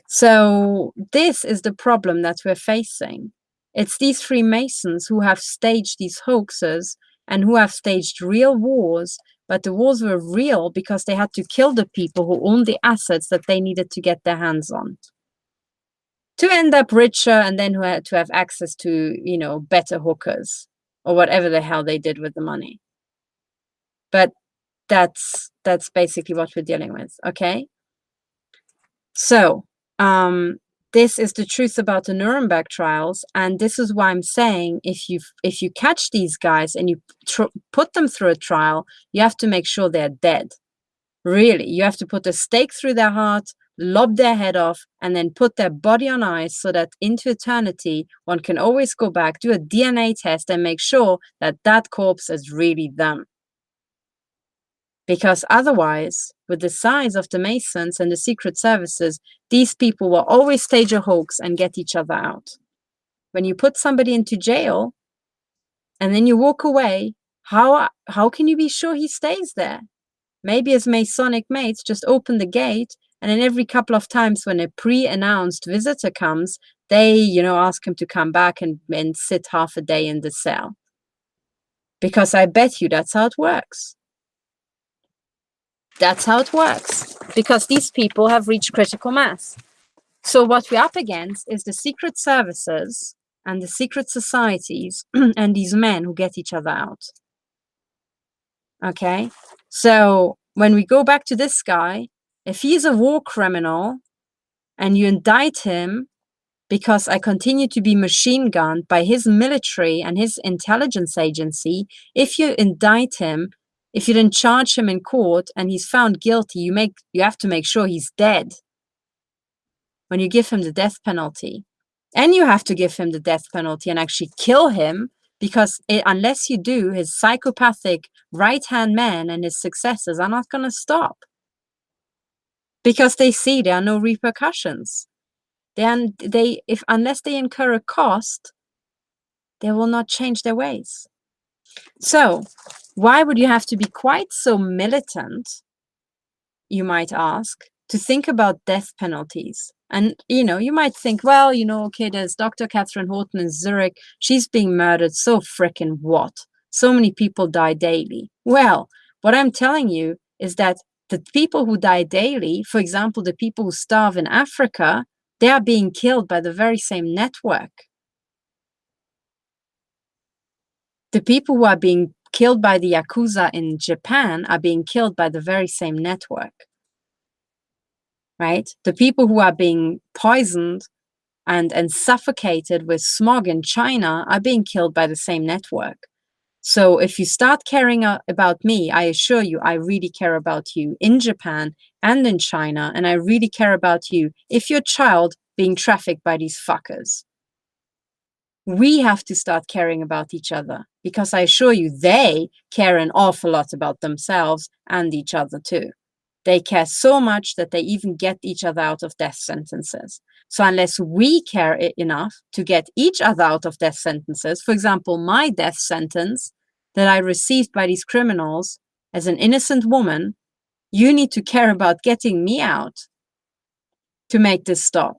[SPEAKER 1] So this is the problem that we're facing. It's these Freemasons who have staged these hoaxes and who have staged real wars, but the wars were real because they had to kill the people who owned the assets that they needed to get their hands on, to end up richer, and then who had to have access to, better hookers or whatever the hell they did with the money. But that's basically what we're dealing with, okay? So, this is the truth about the Nuremberg trials, and this is why I'm saying if you catch these guys and you put them through a trial, you have to make sure they're dead. Really, you have to put a stake through their heart, lob their head off, and then put their body on ice so that into eternity one can always go back, do a DNA test, and make sure that that corpse is really them. Because otherwise, with the size of the Masons and the Secret Services, these people will always stage a hoax and get each other out. When you put somebody into jail and then you walk away, how can you be sure he stays there? Maybe his Masonic mates just open the gate, and then every couple of times when a pre-announced visitor comes, they, ask him to come back and sit half a day in the cell. Because I bet you that's how it works. That's how it works, because these people have reached critical mass. So what we're up against is the Secret Services and the secret societies and these men who get each other out. Okay, so when we go back to this guy, if he's a war criminal and you indict him because I continue to be machine gunned by his military and his intelligence agency, if you indict him, if you then charge him in court and he's found guilty, you have to make sure he's dead when you give him the death penalty. And you have to give him the death penalty and actually kill him, because unless you do, his psychopathic right-hand man and his successors are not going to stop, because they see there are no repercussions. Unless they incur a cost, they will not change their ways. So why would you have to be quite so militant, you might ask, to think about death penalties? And, you might think, well, okay, there's Dr. Catherine Horton in Zurich. She's being murdered. So frickin' what? So many people die daily. Well, what I'm telling you is that the people who die daily, for example, the people who starve in Africa, they are being killed by the very same network. The people who are being killed by the Yakuza in Japan are being killed by the very same network. Right? The people who are being poisoned and suffocated with smog in China are being killed by the same network. So if you start caring about me, I assure you, I really care about you in Japan and in China, and I really care about you if your child being trafficked by these fuckers. We have to start caring about each other, because I assure you, they care an awful lot about themselves and each other too. They care so much that they even get each other out of death sentences. So unless we care enough to get each other out of death sentences, for example, my death sentence that I received by these criminals as an innocent woman, you need to care about getting me out to make this stop.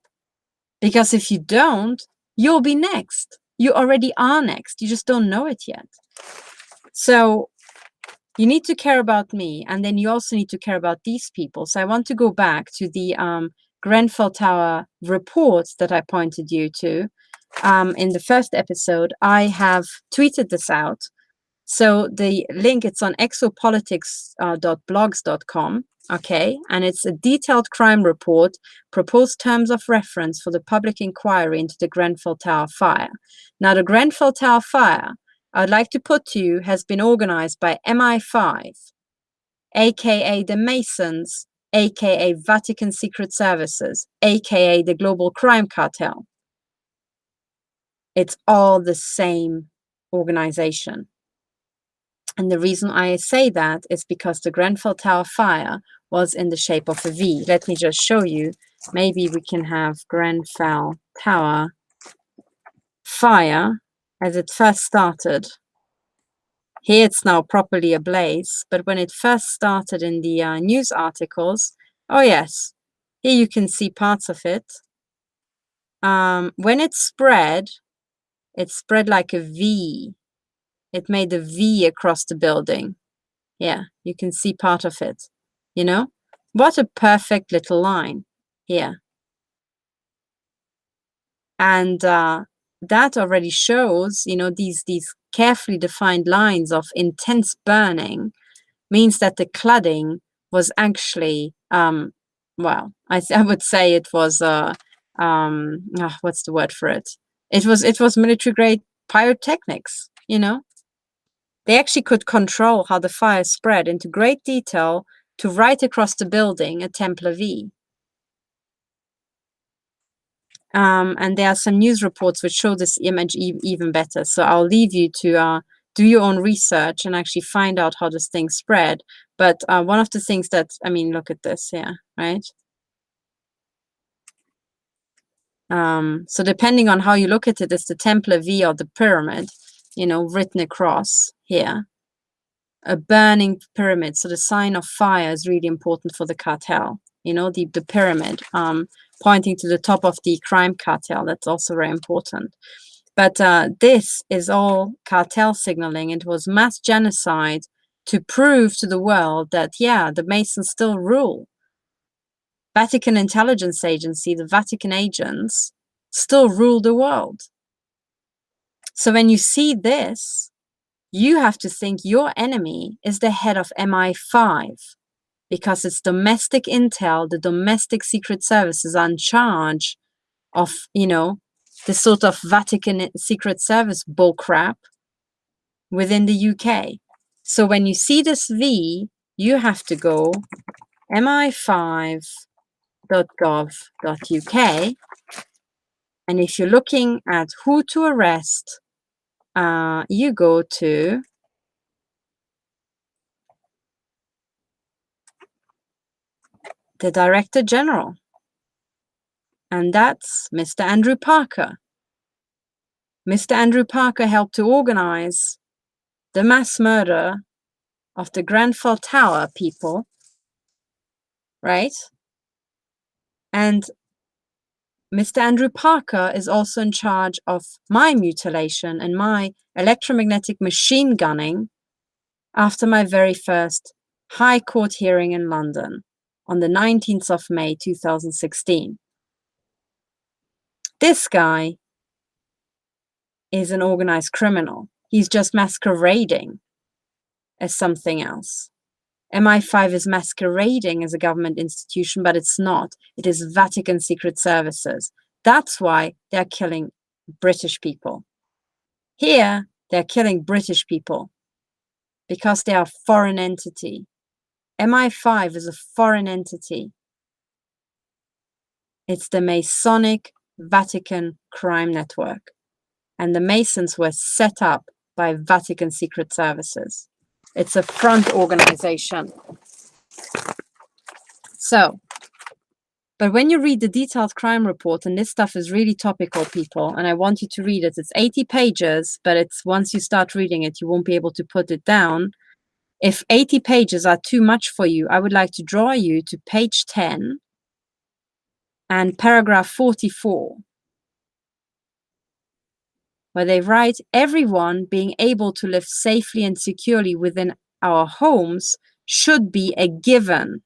[SPEAKER 1] Because if you don't, you'll be next. You already are next. You just don't know it yet. So you need to care about me, and then you also need to care about these people. So I want to go back to the Grenfell Tower reports that I pointed you to in the first episode. I have tweeted this out. So the link, it's on exopolitics.blogs.com. Okay, and it's a detailed crime report, proposed terms of reference for the public inquiry into the Grenfell Tower fire. Now, the Grenfell Tower fire, I'd like to put to you, has been organized by MI5, aka the Masons, aka Vatican Secret Services, aka the Global Crime Cartel. It's all the same organization. And the reason I say that is because the Grenfell Tower fire was in the shape of a V. Let me just show you. Maybe we can have Grenfell Tower fire as it first started. Here it's now properly ablaze, but when it first started in the news articles, oh yes, here you can see parts of it. When it spread like a V. It made a V across the building. Yeah, you can see part of it. What a perfect little line here. And that already shows, these carefully defined lines of intense burning means that the cladding was actually, well, I would say it was, what's the word for it? It was military grade pyrotechnics, They actually could control how the fire spread into great detail to right across the building, a Templar V. And there are some news reports which show this image even better. So I'll leave you to do your own research and actually find out how this thing spread. But one of the things that, look at this here, right? So depending on how you look at it, it's the Templar V or the pyramid, written across here. A burning pyramid. So the sign of fire is really important for the cartel. The pyramid, pointing to the top of the crime cartel. That's also very important. But this is all cartel signaling. It was mass genocide to prove to the world that, yeah, the Masons still rule. Vatican Intelligence Agency, the Vatican agents, still rule the world. So when you see this, you have to think your enemy is the head of MI5, because it's domestic intel, the domestic secret services are in charge of, the sort of Vatican secret service bullcrap within the UK. So when you see this V, you have to go mi5.gov.uk, and if you're looking at who to arrest, you go to the Director General, and that's Mr. Andrew Parker. Mr. Andrew Parker helped to organize the mass murder of the Grenfell Tower people, right? And Mr. Andrew Parker is also in charge of my mutilation and my electromagnetic machine gunning after my very first High Court hearing in London on the 19th of May 2016. This guy is an organized criminal. He's just masquerading as something else. MI5 is masquerading as a government institution, but it's not. It is Vatican Secret Services. That's why they're killing British people. Here, they're killing British people because they are a foreign entity. MI5 is a foreign entity. It's the Masonic Vatican crime network. And the Masons were set up by Vatican Secret Services. It's a front organization. So, but when you read the detailed crime report, and this stuff is really topical, people, and I want you to read it. It's 80 pages, but it's once you start reading it, you won't be able to put it down. If 80 pages are too much for you, I would like to draw you to page 10 and paragraph 44, where they write, everyone being able to live safely and securely within our homes should be a given.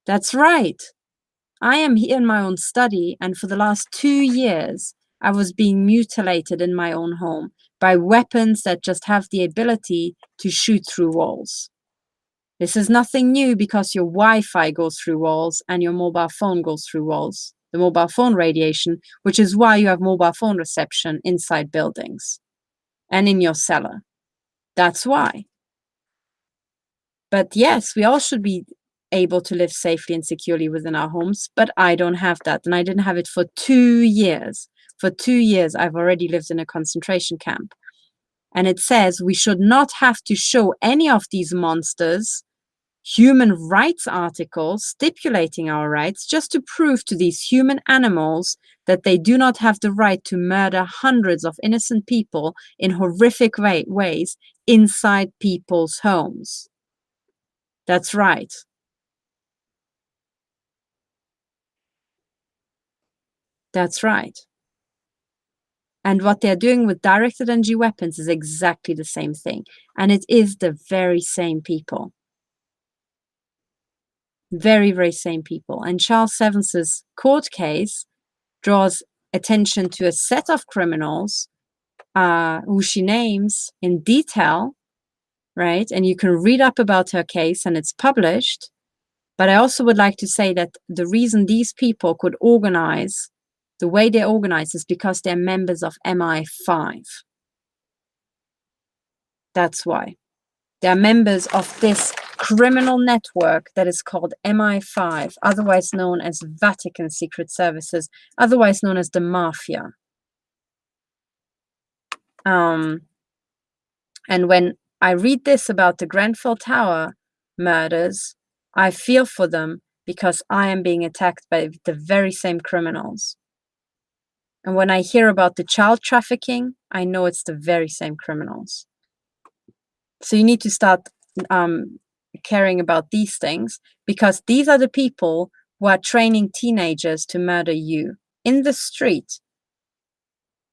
[SPEAKER 1] That's right. I am here in my own study, and for the last 2 years, I was being mutilated in my own home by weapons that just have the ability to shoot through walls. This is nothing new because your Wi-Fi goes through walls and your mobile phone goes through walls. The mobile phone radiation, which is why you have mobile phone reception inside buildings and in your cellar. That's why. But yes, we all should be able to live safely and securely within our homes, but I don't have that. And I didn't have it for 2 years. For 2 years, I've already lived in a concentration camp. And it says we should not have to show any of these monsters human rights articles stipulating our rights just to prove to these human animals that they do not have the right to murder hundreds of innocent people in horrific ways inside people's homes. That's right. That's right. And what they're doing with directed energy weapons is exactly the same thing. And it is the very same people. Very, very same people. And Charles Sevence's court case draws attention to a set of criminals who she names in detail, right? And you can read up about her case, and it's published. But I also would like to say that the reason these people could organize the way they organize is because they're members of MI5. That's why. They're members of this criminal network that is called MI5, otherwise known as Vatican Secret Services, otherwise known as the Mafia. And when I read this about the Grenfell Tower murders, I feel for them because I am being attacked by the very same criminals. And when I hear about the child trafficking, I know it's the very same criminals. So you need to start caring about these things, because these are the people who are training teenagers to murder you in the street.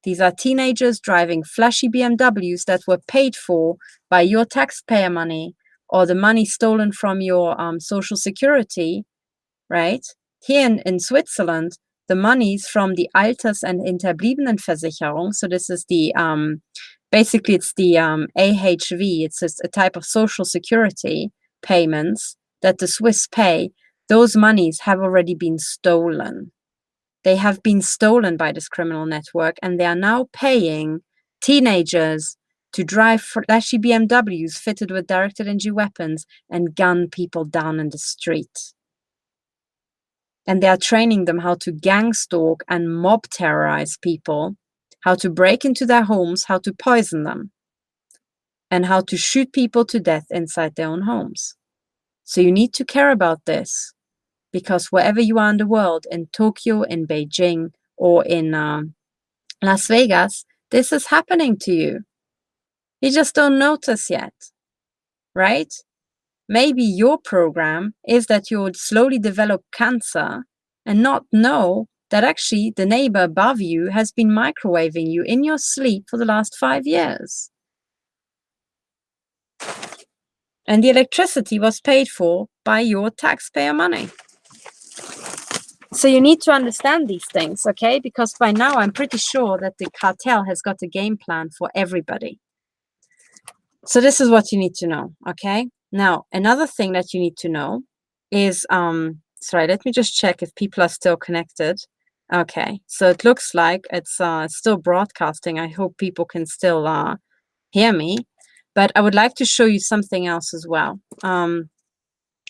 [SPEAKER 1] These are teenagers driving flashy BMWs that were paid for by your taxpayer money or the money stolen from your social security, right? Here in Switzerland, the monies from the Alters- and Hinterbliebenenversicherung. So this is the, basically it's the AHV, it's a type of social security payments that the Swiss pay. Those monies have already been stolen. They have been stolen by this criminal network, and they are now paying teenagers to drive flashy BMWs fitted with directed energy weapons and gun people down in the street. And they are training them how to gang stalk and mob terrorize people, how to break into their homes, how to poison them, and how to shoot people to death inside their own homes. So you need to care about this, because wherever you are in the world, in Tokyo, in Beijing, or in Las Vegas, this is happening to you. You just don't notice yet, right? Maybe your program is that you would slowly develop cancer and not know that actually the neighbor above you has been microwaving you in your sleep for the last 5 years. And the electricity was paid for by your taxpayer money. So you need to understand these things, okay? Because by now I'm pretty sure that the cartel has got a game plan for everybody. So this is what you need to know, okay? Now, another thing that you need to know is, sorry, let me just check if people are still connected. Okay, so it looks like it's still broadcasting. I hope people can still hear me. But I would like to show you something else as well,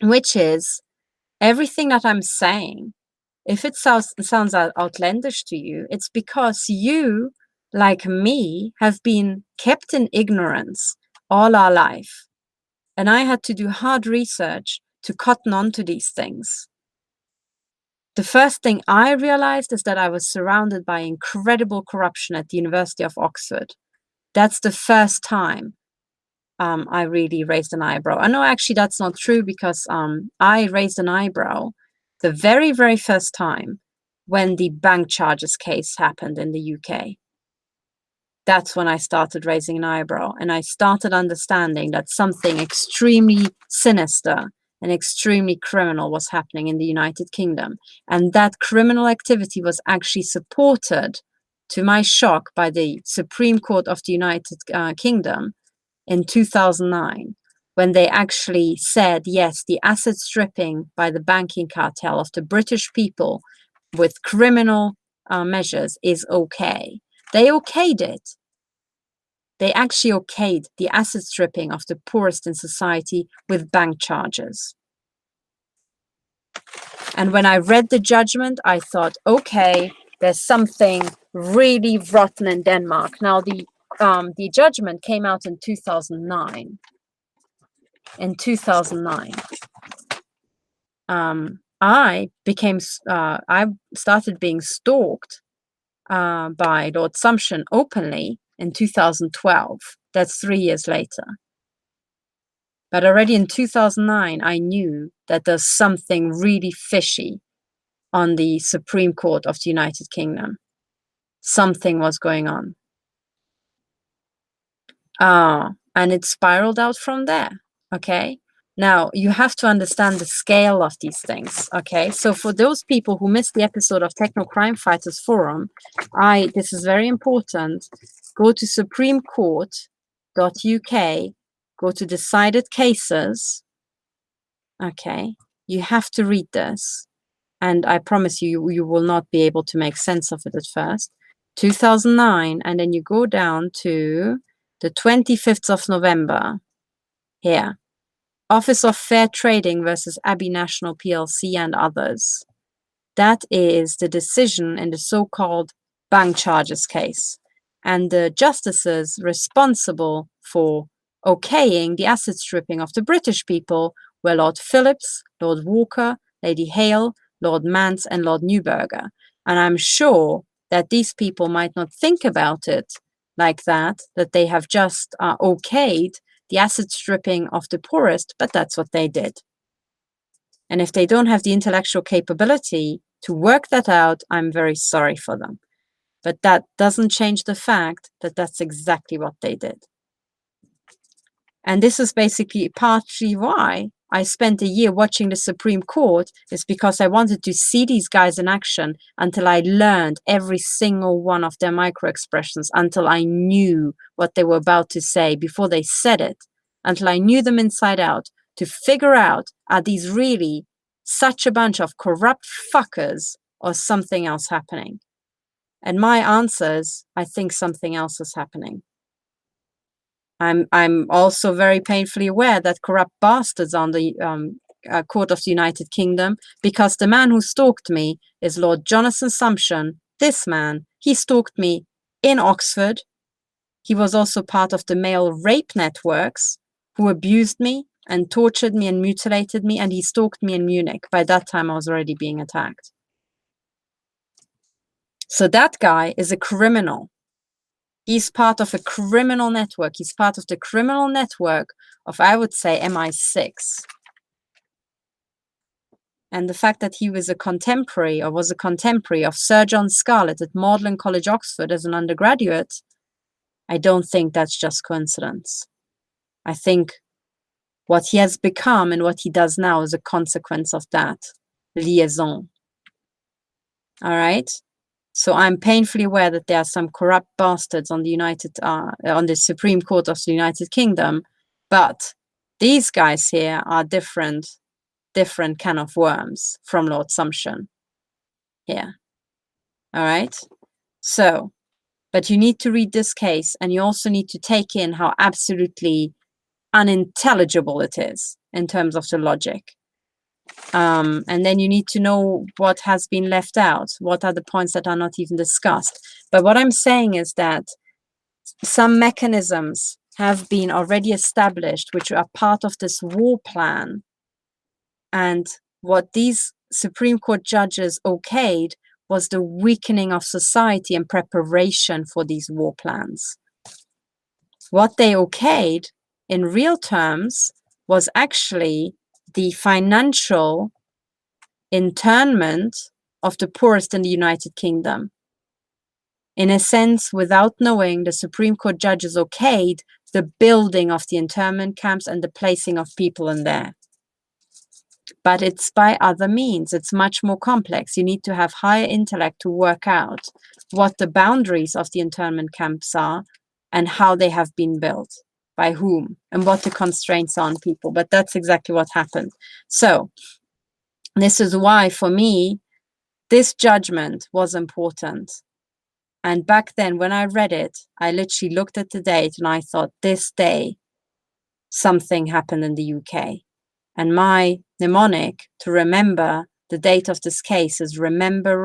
[SPEAKER 1] which is everything that I'm saying. If it sounds outlandish to you, it's because you, like me, have been kept in ignorance all our life. And I had to do hard research to cotton on to these things. The first thing I realized is that I was surrounded by incredible corruption at the University of Oxford. That's the first time I really raised an eyebrow. I know actually that's not true, because I raised an eyebrow the very, very first time when the bank charges case happened in the UK. That's when I started raising an eyebrow, and I started understanding that something extremely sinister and extremely criminal was happening in the United Kingdom. And that criminal activity was actually supported, to my shock, by the Supreme Court of the United Kingdom in 2009, when they actually said, yes, the asset stripping by the banking cartel of the British people with criminal measures is okay. They okayed it. They actually okayed the asset stripping of the poorest in society with bank charges. And when I read the judgment, I thought, okay, there's something really rotten in Denmark. Now, the judgment came out in 2009. In 2009, I started being stalked by Lord Sumption openly in 2012. That's 3 years later. But already in 2009, I knew that there's something really fishy on the Supreme Court of the United Kingdom. Something was going on. And it spiraled out from there, okay? Now, you have to understand the scale of these things, okay? So for those people who missed the episode of Techno Crime Fighters Forum, this is very important. Go to supremecourt.uk, go to decided cases, okay? You have to read this. And I promise you, you will not be able to make sense of it at first. 2009, and then you go down to the 25th of November, here. Office of Fair Trading versus Abbey National PLC and others. That is the decision in the so-called bank charges case. And the justices responsible for okaying the asset stripping of the British people were Lord Phillips, Lord Walker, Lady Hale, Lord Mance, and Lord Neuberger. And I'm sure that these people might not think about it like that they have just okayed the asset stripping of the poorest, but that's what they did. And if they don't have the intellectual capability to work that out, I'm very sorry for them. But that doesn't change the fact that that's exactly what they did. And this is basically partly why I spent a year watching the Supreme Court is because I wanted to see these guys in action until I learned every single one of their micro expressions, until I knew what they were about to say before they said it, until I knew them inside out, to figure out, are these really such a bunch of corrupt fuckers or something else happening? And my answer is, I think something else is happening. I'm also very painfully aware that corrupt bastards on the court of the United Kingdom, because the man who stalked me is Lord Jonathan Sumption. This man, he stalked me in Oxford. He was also part of the male rape networks who abused me and tortured me and mutilated me, and he stalked me in Munich. By that time, I was already being attacked. So that guy is a criminal. He's part of a criminal network. He's part of the criminal network of, I would say, MI6. And the fact that he was a contemporary of Sir John Scarlett at Magdalen College, Oxford as an undergraduate, I don't think that's just coincidence. I think what he has become and what he does now is a consequence of that liaison. All right? So I'm painfully aware that there are some corrupt bastards on the Supreme Court of the United Kingdom, but these guys here are different can of worms from Lord Sumption here. All right. So, but you need to read this case, and you also need to take in how absolutely unintelligible it is in terms of the logic. And then you need to know what has been left out. What are the points that are not even discussed? But what I'm saying is that some mechanisms have been already established, which are part of this war plan. And what these Supreme Court judges okayed was the weakening of society in preparation for these war plans. What they okayed in real terms was actually the financial internment of the poorest in the United Kingdom. In a sense, without knowing, the Supreme Court judges okayed the building of the internment camps and the placing of people in there. But it's by other means. It's much more complex. You need to have higher intellect to work out what the boundaries of the internment camps are and how they have been built, by whom, and what the constraints are on people. But that's exactly what happened. So this is why, for me, this judgment was important. And back then, when I read it, I literally looked at the date and I thought, this day, something happened in the UK. And my mnemonic to remember the date of this case is remember,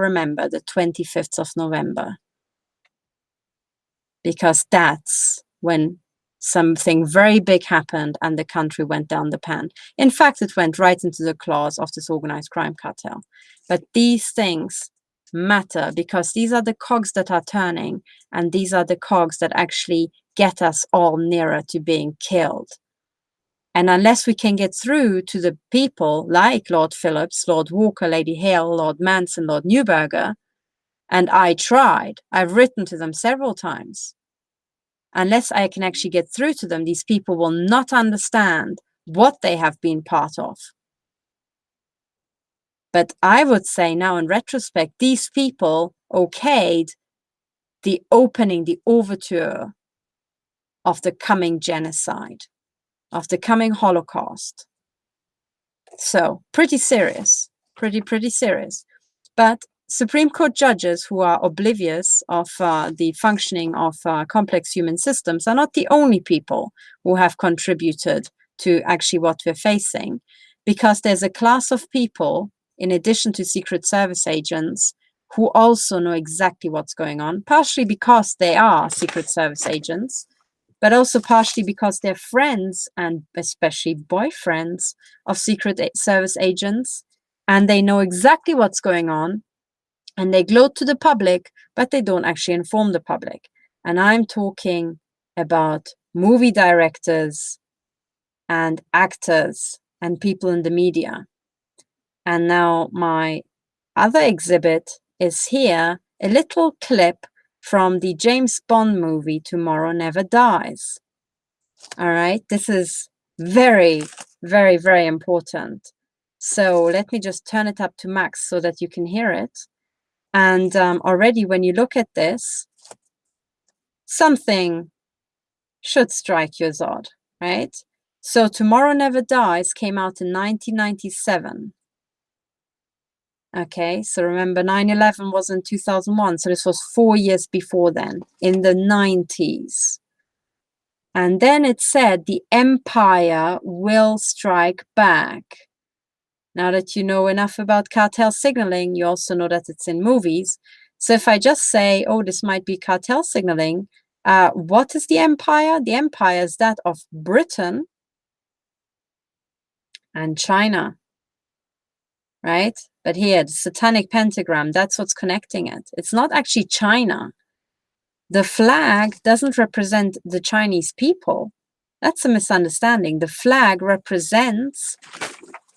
[SPEAKER 1] the 25th of November. Because that's when something very big happened and the country went down the pan. In fact, it went right into the claws of this organized crime cartel. But these things matter because these are the cogs that are turning, and these are the cogs that actually get us all nearer to being killed. And unless we can get through to the people like Lord Phillips, Lord Walker, Lady Hale, Lord Manson, Lord Neuberger, and I tried, I've written to them several times, unless I can actually get through to them, these people will not understand what they have been part of. But I would say now in retrospect, these people okayed the opening, the overture of the coming genocide, of the coming Holocaust. So pretty serious, pretty serious. But Supreme Court judges who are oblivious of the functioning of complex human systems are not the only people who have contributed to actually what we're facing, because there's a class of people, in addition to Secret Service agents, who also know exactly what's going on, partially because they are Secret Service agents, but also partially because they're friends and especially boyfriends of Secret Service agents, and they know exactly what's going on, and they gloat to the public, but they don't actually inform the public. And I'm talking about movie directors and actors and people in the media. And now my other exhibit is here, a little clip from the James Bond movie Tomorrow Never Dies. All right, this is very, Very, very important. So let me just turn it up to max so that you can hear it. And already when you look at this, something should strike you as odd, right? So Tomorrow Never Dies came out in 1997. Okay, so remember 9/11 was in 2001, so this was 4 years before then, in the 90s. And then it said the empire will strike back. Now that you know enough about cartel signaling, you also know that it's in movies. So if I just say, oh, this might be cartel signaling, what is the empire? The empire is that of Britain and China, right? But here, the satanic pentagram, that's what's connecting it. It's not actually China. The flag doesn't represent the Chinese people. That's a misunderstanding. The flag represents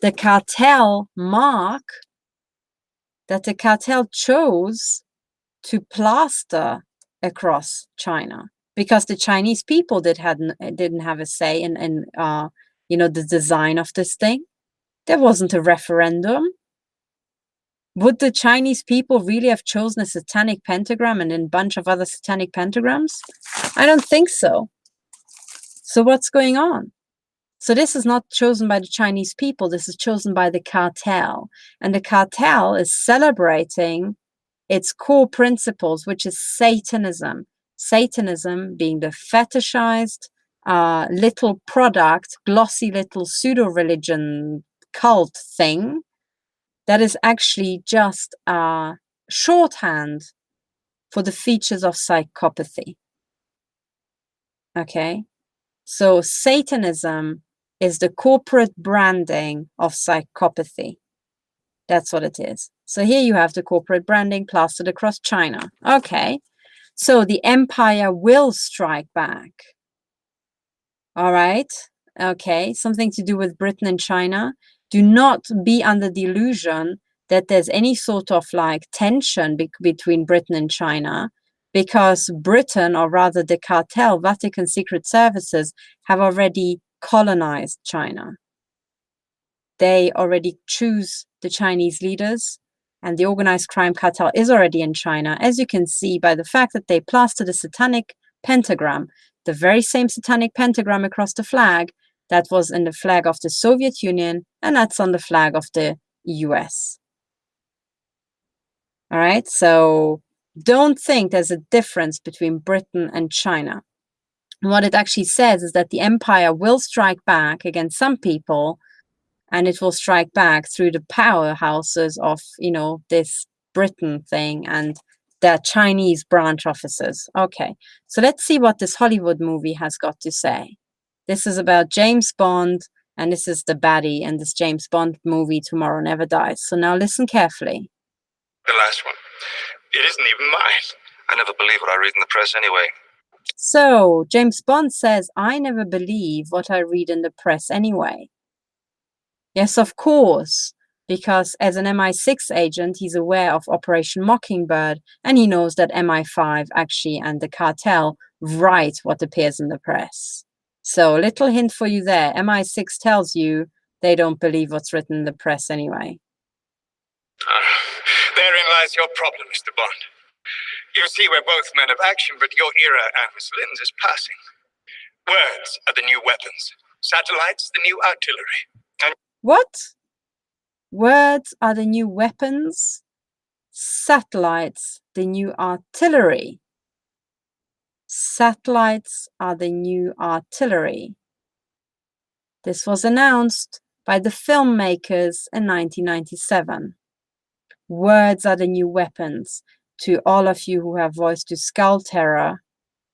[SPEAKER 1] the cartel mark that the cartel chose to plaster across China, because the Chinese people didn't have a say in the design of this thing. There wasn't a referendum. Would the Chinese people really have chosen a satanic pentagram and a bunch of other satanic pentagrams? I don't think so. So what's going on? So this is not chosen by the Chinese people. This is chosen by the cartel. And the cartel is celebrating its core principles, which is Satanism. Satanism being the fetishized little product, glossy little pseudo-religion cult thing that is actually just shorthand for the features of psychopathy. Okay? So Satanism is the corporate branding of psychopathy. That's what it is. So here you have the corporate branding plastered across China. Okay. So the empire will strike back. All right. Okay. Something to do with Britain and China. Do not be under the illusion that there's any sort of like tension between Britain and China, because Britain, or rather the cartel, Vatican Secret Services, have already colonized China. They already choose the Chinese leaders, and the organized crime cartel is already in China, as you can see by the fact that they plastered a satanic pentagram, the very same satanic pentagram across the flag that was in the flag of the Soviet Union, and that's on the flag of the US. All right, so don't think there's a difference between Britain and China. What it actually says is that the empire will strike back against some people, and it will strike back through the powerhouses of, this Britain thing and their Chinese branch offices. Okay, so let's see what this Hollywood movie has got to say. This is about James Bond, and this is the baddie in this James Bond movie, Tomorrow Never Dies. So now listen carefully.
[SPEAKER 2] The last one. It isn't even mine. I never believe what I read in the press anyway.
[SPEAKER 1] So James Bond says, I never believe what I read in the press anyway. Yes, of course, because as an MI6 agent, he's aware of Operation Mockingbird, and he knows that MI5 actually and the cartel write what appears in the press. So little hint for you there. MI6 tells you they don't believe what's written in the press anyway.
[SPEAKER 2] Therein lies your problem, Mr. Bond. You see, we're both men of action, but your era and Miss Lynn's is passing. Words are the new weapons. Satellites, the new artillery. And
[SPEAKER 1] what? Words are the new weapons. Satellites, the new artillery. Satellites are the new artillery. This was announced by the filmmakers in 1997. Words are the new weapons. To all of you who have voiced to Skull Terror,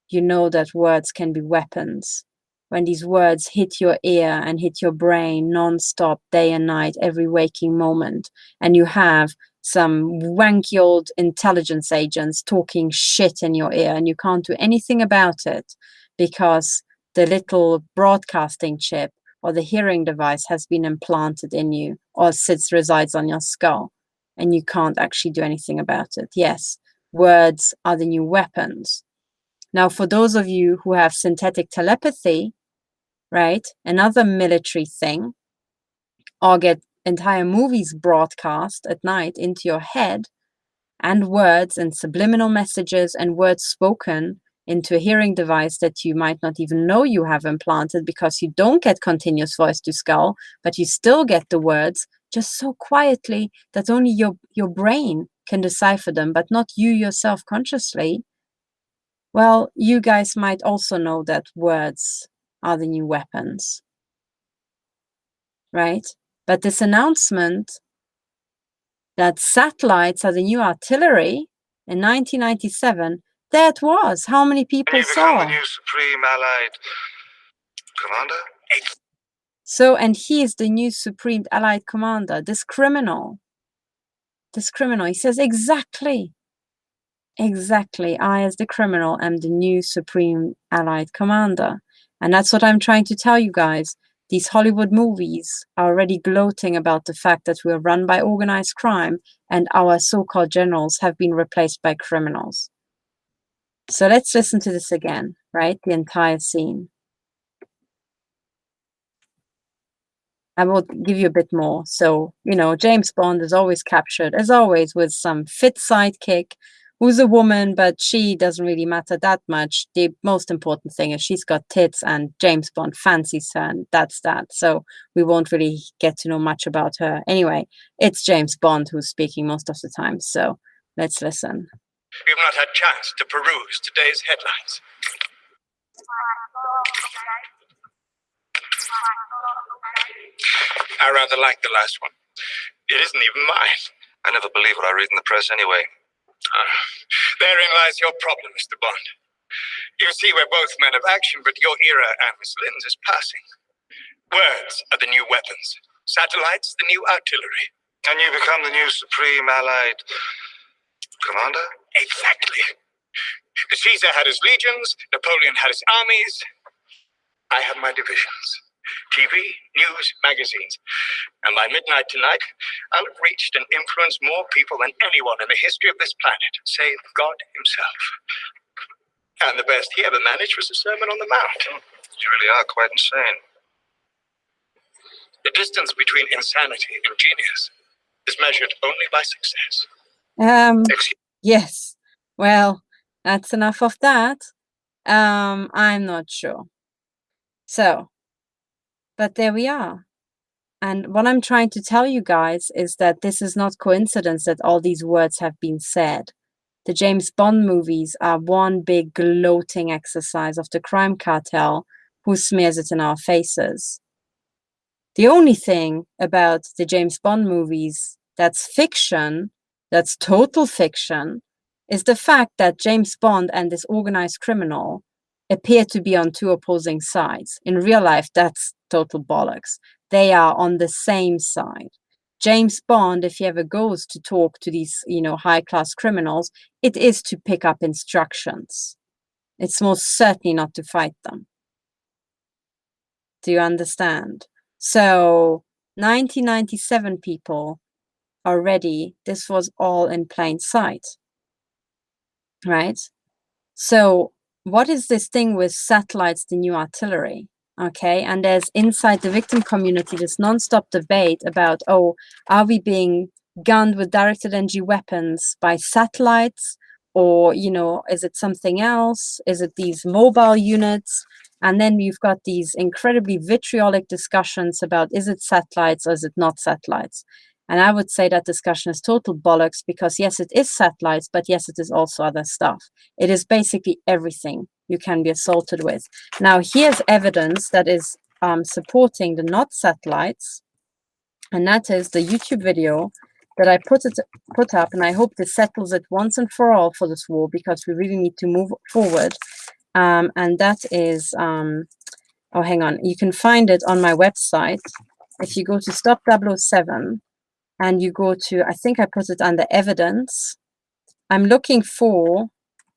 [SPEAKER 1] you know that words can be weapons. When these words hit your ear and hit your brain non-stop, day and night, every waking moment, and you have some wanky old intelligence agents talking shit in your ear, and you can't do anything about it because the little broadcasting chip or the hearing device has been implanted in you or resides on your skull, and you can't actually do anything about it. Yes, words are the new weapons. Now, for those of you who have synthetic telepathy, right, another military thing, or get entire movies broadcast at night into your head, and words and subliminal messages and words spoken into a hearing device that you might not even know you have implanted, because you don't get continuous voice to skull, but you still get the words just so quietly that only your brain can decipher them, but not you yourself consciously. Well, you guys might also know that words are the new weapons, right? But this announcement that satellites are the new artillery in 1997, there it was. How many people saw?
[SPEAKER 2] The new Supreme Allied Commander?
[SPEAKER 1] So, and he is the new Supreme Allied Commander, this criminal, he says, exactly, I as the criminal am the new Supreme Allied Commander. And that's what I'm trying to tell you guys. These Hollywood movies are already gloating about the fact that we're run by organized crime and our so-called generals have been replaced by criminals. So let's listen to this again, right? The entire scene. I will give you a bit more. So, you know, James Bond is always captured, as always, with some fit sidekick who's a woman, but she doesn't really matter that much. The most important thing is she's got tits and James Bond fancies her, and that's that. So we won't really get to know much about her. Anyway, it's James Bond who's speaking most of the time. So let's listen.
[SPEAKER 2] We've not had chance to peruse today's headlines. I rather like the last one. It isn't even mine. I never believe what I read in the press anyway. Therein lies your problem, Mr. Bond. You see, we're both men of action, but your era and Miss Lynn's is passing. Words are the new weapons. Satellites, the new artillery. And you become the new Supreme Allied Commander? Exactly. Caesar had his legions, Napoleon had his armies. I have my divisions. TV, news, magazines. And by midnight tonight, I'll have reached and influenced more people than anyone in the history of this planet, save God himself. And the best he ever managed was the Sermon on the Mount. You really are quite insane. The distance between insanity and genius is measured only by success.
[SPEAKER 1] Yes. Well, that's enough of that. I'm not sure. So, but there we are. And what I'm trying to tell you guys is that this is not coincidence that all these words have been said. The James Bond movies are one big gloating exercise of the crime cartel who smears it in our faces. The only thing about the James Bond movies that's fiction, that's total fiction, is the fact that James Bond and this organized criminal appear to be on two opposing sides. In real life, that's total bollocks. They are on the same side. James Bond, if he ever goes to talk to these, you know, high-class criminals, it is to pick up instructions. It's most certainly not to fight them. Do you understand? So 1997 people already, this was all in plain sight, right? So what is this thing with satellites, the new artillery? Okay, and there's inside the victim community this non-stop debate about, oh, are we being gunned with directed energy weapons by satellites, or, you know, is it something else? Is it these mobile units? And then you've got these incredibly vitriolic discussions about, is it satellites or is it not satellites? And I would say that discussion is total bollocks, because yes, it is satellites, but yes, it is also other stuff. It is basically everything you can be assaulted with. Now, here's evidence that is supporting the not satellites, and that is the YouTube video that I put up, and I hope this settles it once and for all for this war, because we really need to move forward. And that is, oh, hang on, you can find it on my website. If you go to Stop 007, and you go to, I think I put it under evidence. I'm looking for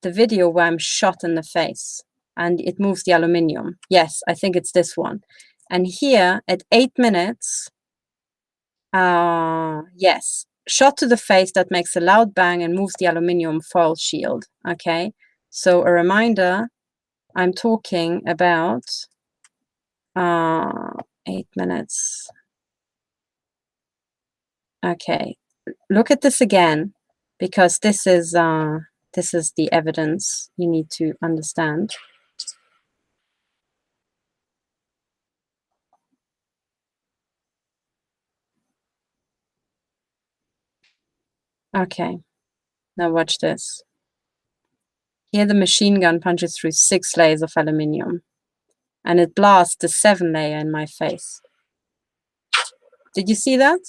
[SPEAKER 1] the video where I'm shot in the face and it moves the aluminium. Yes, I think it's this one. And here at 8 minutes, yes, shot to the face that makes a loud bang and moves the aluminium foil shield. Okay, so a reminder, I'm talking about 8 minutes. Okay, look at this again, because this is the evidence you need to understand. Okay, now watch this. Here the machine gun punches through 6 layers of aluminium, and it blasts the 7th layer in my face. Did you see that?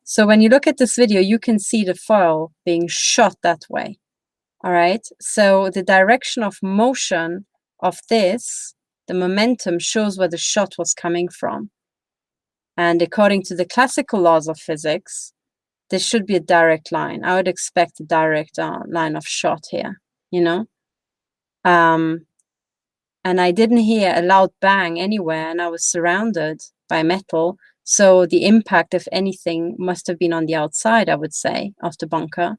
[SPEAKER 1] So when you look at this video, you can see the foil being shot that way. All right. So the direction of motion of this, the momentum, shows where the shot was coming from. And according to the classical laws of physics, this should be a direct line. I would expect a direct line of shot here, you know? And I didn't hear a loud bang anywhere, and I was surrounded by metal. So the impact, if anything, must have been on the outside, I would say, of the bunker.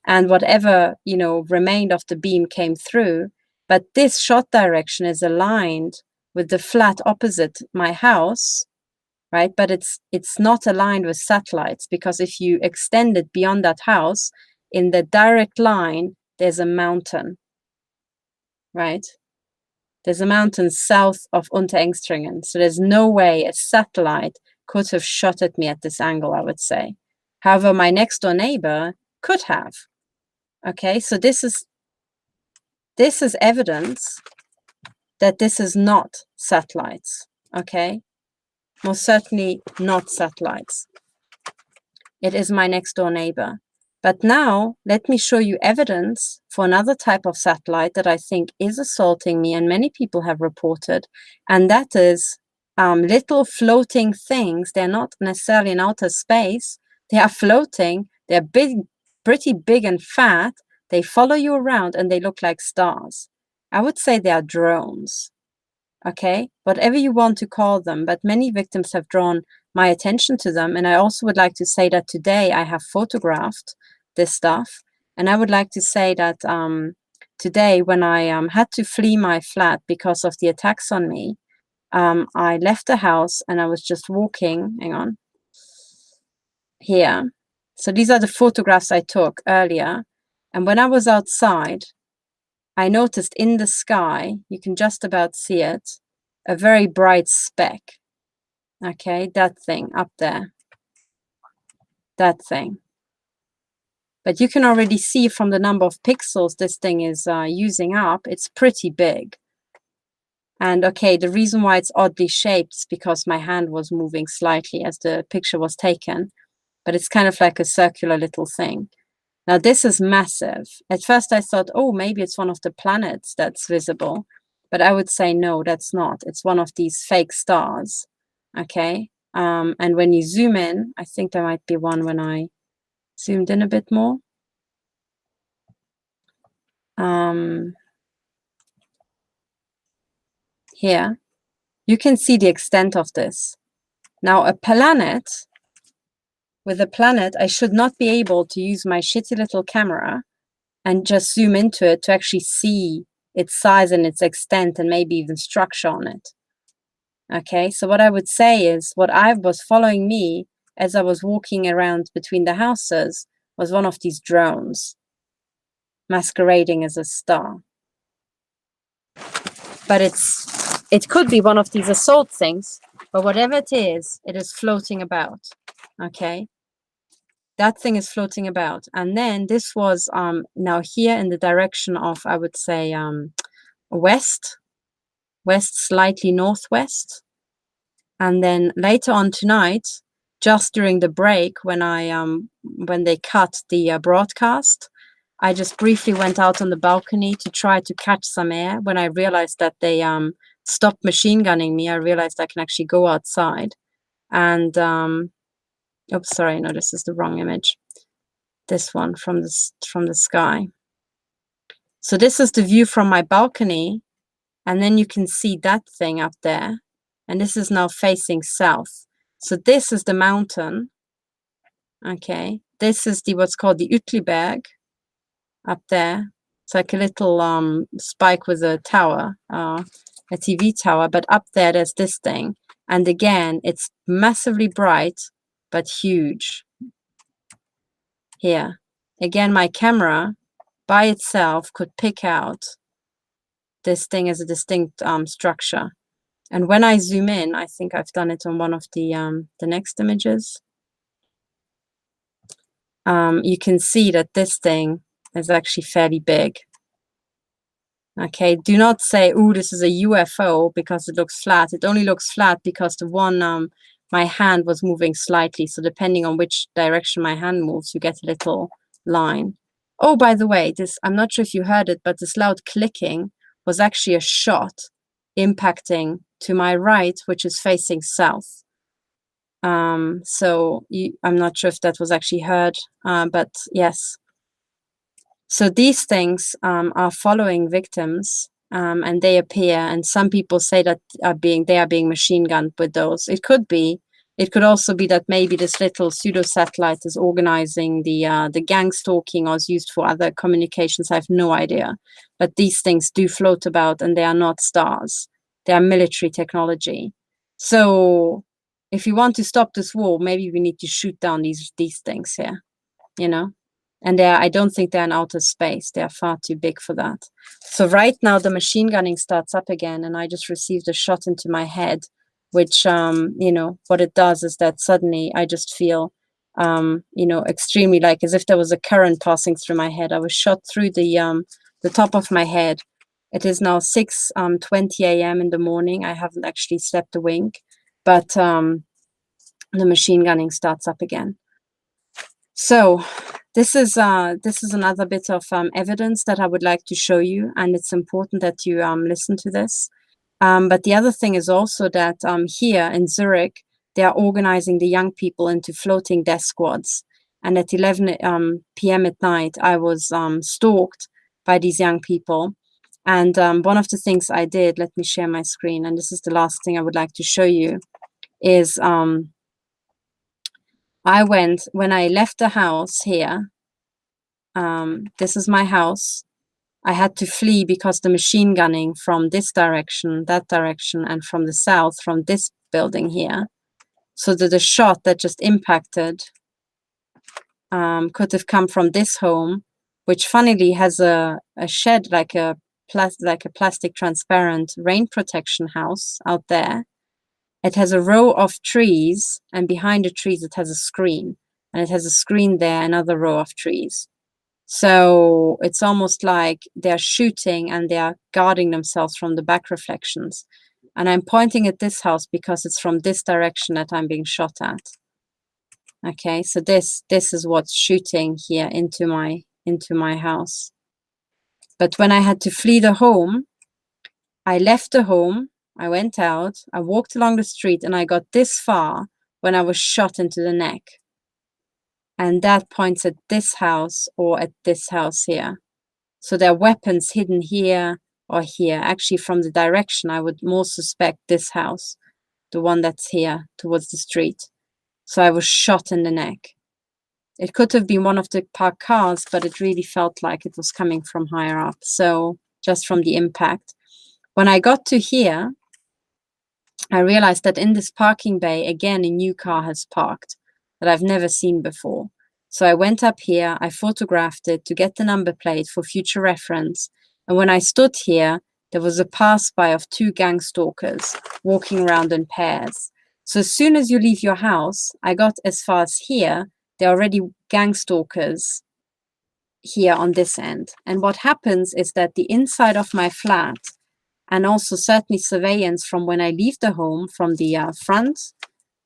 [SPEAKER 1] And whatever, you know, remained of the beam came through. But this shot direction is aligned with the flat opposite my house, right? But it's not aligned with satellites, because if you extend it beyond that house, in the direct line, there's a mountain, right? There's a mountain south of Unterengstringen. So there's no way a satellite could have shot at me at this angle, I would say. However, my next door neighbor could have. Okay, so this is evidence that this is not satellites. Okay, most certainly not satellites. It is my next door neighbor. But now let me show you evidence for another type of satellite that I think is assaulting me, and many people have reported, and that is little floating things. They're not necessarily in outer space. They are floating. They're big, pretty big and fat. They follow you around and they look like stars. I would say they are drones. Okay, whatever you want to call them, but many victims have drawn my attention to them. And I also would like to say that today I have photographed this stuff. And I would like to say that today, when I had to flee my flat because of the attacks on me, I left the house and I was just walking, hang on, here. So these are the photographs I took earlier. And when I was outside, I noticed in the sky, you can just about see it, a very bright speck. Okay, that thing up there. That thing. But you can already see from the number of pixels this thing is using up, it's pretty big. And okay, the reason why it's oddly shaped is because my hand was moving slightly as the picture was taken. But it's kind of like a circular little thing. Now, this is massive. At first, I thought, oh, maybe it's one of the planets that's visible. But I would say, no, that's not. It's one of these fake stars. Okay. And when you zoom in, I think there might be one when I zoomed in a bit more. Here, you can see the extent of this. Now, a planet, with a planet, I should not be able to use my shitty little camera and just zoom into it to actually see its size and its extent and maybe even structure on it. Okay, so what I would say is what I was following me as I was walking around between the houses was one of these drones masquerading as a star. But it could be one of these assault things, but whatever it is floating about. Okay, that thing is floating about. And then this was now here in the direction of, I would say, west, slightly northwest. And then later on tonight, just during the break, when they cut the broadcast, I just briefly went out on the balcony to try to catch some air. When I realized that they stopped machine gunning me, I realized I can actually go outside. And oops, sorry, no, this is the wrong image. This one from the sky. So this is the view from my balcony, and then you can see that thing up there. And this is now facing south. So this is the mountain. Okay, this is what's called the Uetliberg up there. It's like a little spike with a tower, a TV tower. But up there's this thing. And again, it's massively bright, but huge. Here, again, my camera by itself could pick out this thing as a distinct structure. And when I zoom in, I think I've done it on one of the next images. You can see that this thing is actually fairly big. Okay, do not say, "Oh, this is a UFO," because it looks flat. It only looks flat because the one my hand was moving slightly. So depending on which direction my hand moves, you get a little line. Oh, by the way, this, I'm not sure if you heard it, but this loud clicking was actually a shot impacting to my right, which is facing south. So I'm not sure if that was actually heard, but yes. So these things are following victims, and they appear, and some people say that they are being machine gunned with those. It could be. It could also be that maybe this little pseudo satellite is organizing the gang stalking, or is used for other communications. I have no idea. But these things do float about, and they are not stars. They are military technology. So if you want to stop this war, maybe we need to shoot down these things here, you know. And I don't think they're in outer space. They are far too big for that. So right now the machine gunning starts up again, and I just received a shot into my head, which, you know, what it does is that suddenly I just feel, you know, extremely like as if there was a current passing through my head. I was shot through the top of my head. It is now 6:20 a.m. in the morning. I haven't actually slept a wink, but the machine gunning starts up again. So this is another bit of evidence that I would like to show you, and it's important that you listen to this. But the other thing is also that here in Zurich, they are organizing the young people into floating death squads. And at 11 p.m. at night, I was stalked by these young people. And one of the things I did, let me share my screen, and this is the last thing I would like to show you, is when I left the house here, this is my house. I had to flee because the machine gunning from this direction, that direction, and from the south, from this building here. So that the shot that just impacted could have come from this home, which funnily has a shed, like a plastic transparent rain protection house out there. It has a row of trees, and behind the trees it has a screen, and it has a screen there, another row of trees. So it's almost like they're shooting and they are guarding themselves from the back reflections. And I'm pointing at this house because it's from this direction that I'm being shot at. Okay, so this is what's shooting here into my house. But when I had to flee the home, I left the home, I went out, I walked along the street, and I got this far when I was shot into the neck. And that points at this house or at this house here. So there are weapons hidden here or here. Actually, from the direction, I would more suspect this house, the one that's here towards the street. So I was shot in the neck. It could have been one of the parked cars, but it really felt like it was coming from higher up. So just from the impact. When I got to here, I realized that in this parking bay, again, a new car has parked that I've never seen before. So I went up here, I photographed it to get the number plate for future reference. And when I stood here, there was a pass-by of two gang stalkers walking around in pairs. So as soon as you leave your house, I got as far as here, there are already gang stalkers here on this end. And what happens is that the inside of my flat, and also certainly surveillance from when I leave the home, from the front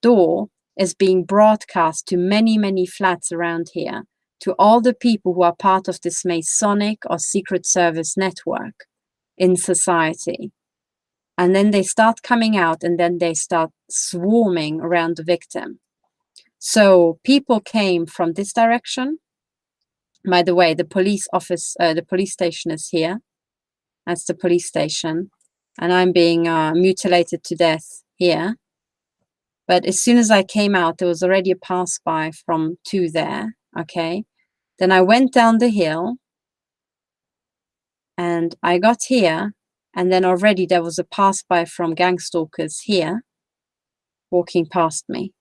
[SPEAKER 1] door, is being broadcast to many, many flats around here, to all the people who are part of this Masonic or Secret Service network in society. And then they start coming out, and then they start swarming around the victim. So people came from this direction. By the way, the police office, the police station is here. That's the police station. And I'm being mutilated to death here. But as soon as I came out, there was already a pass-by from two there, okay? Then I went down the hill, and I got here, and then already there was a pass-by from gang stalkers here. walking past me.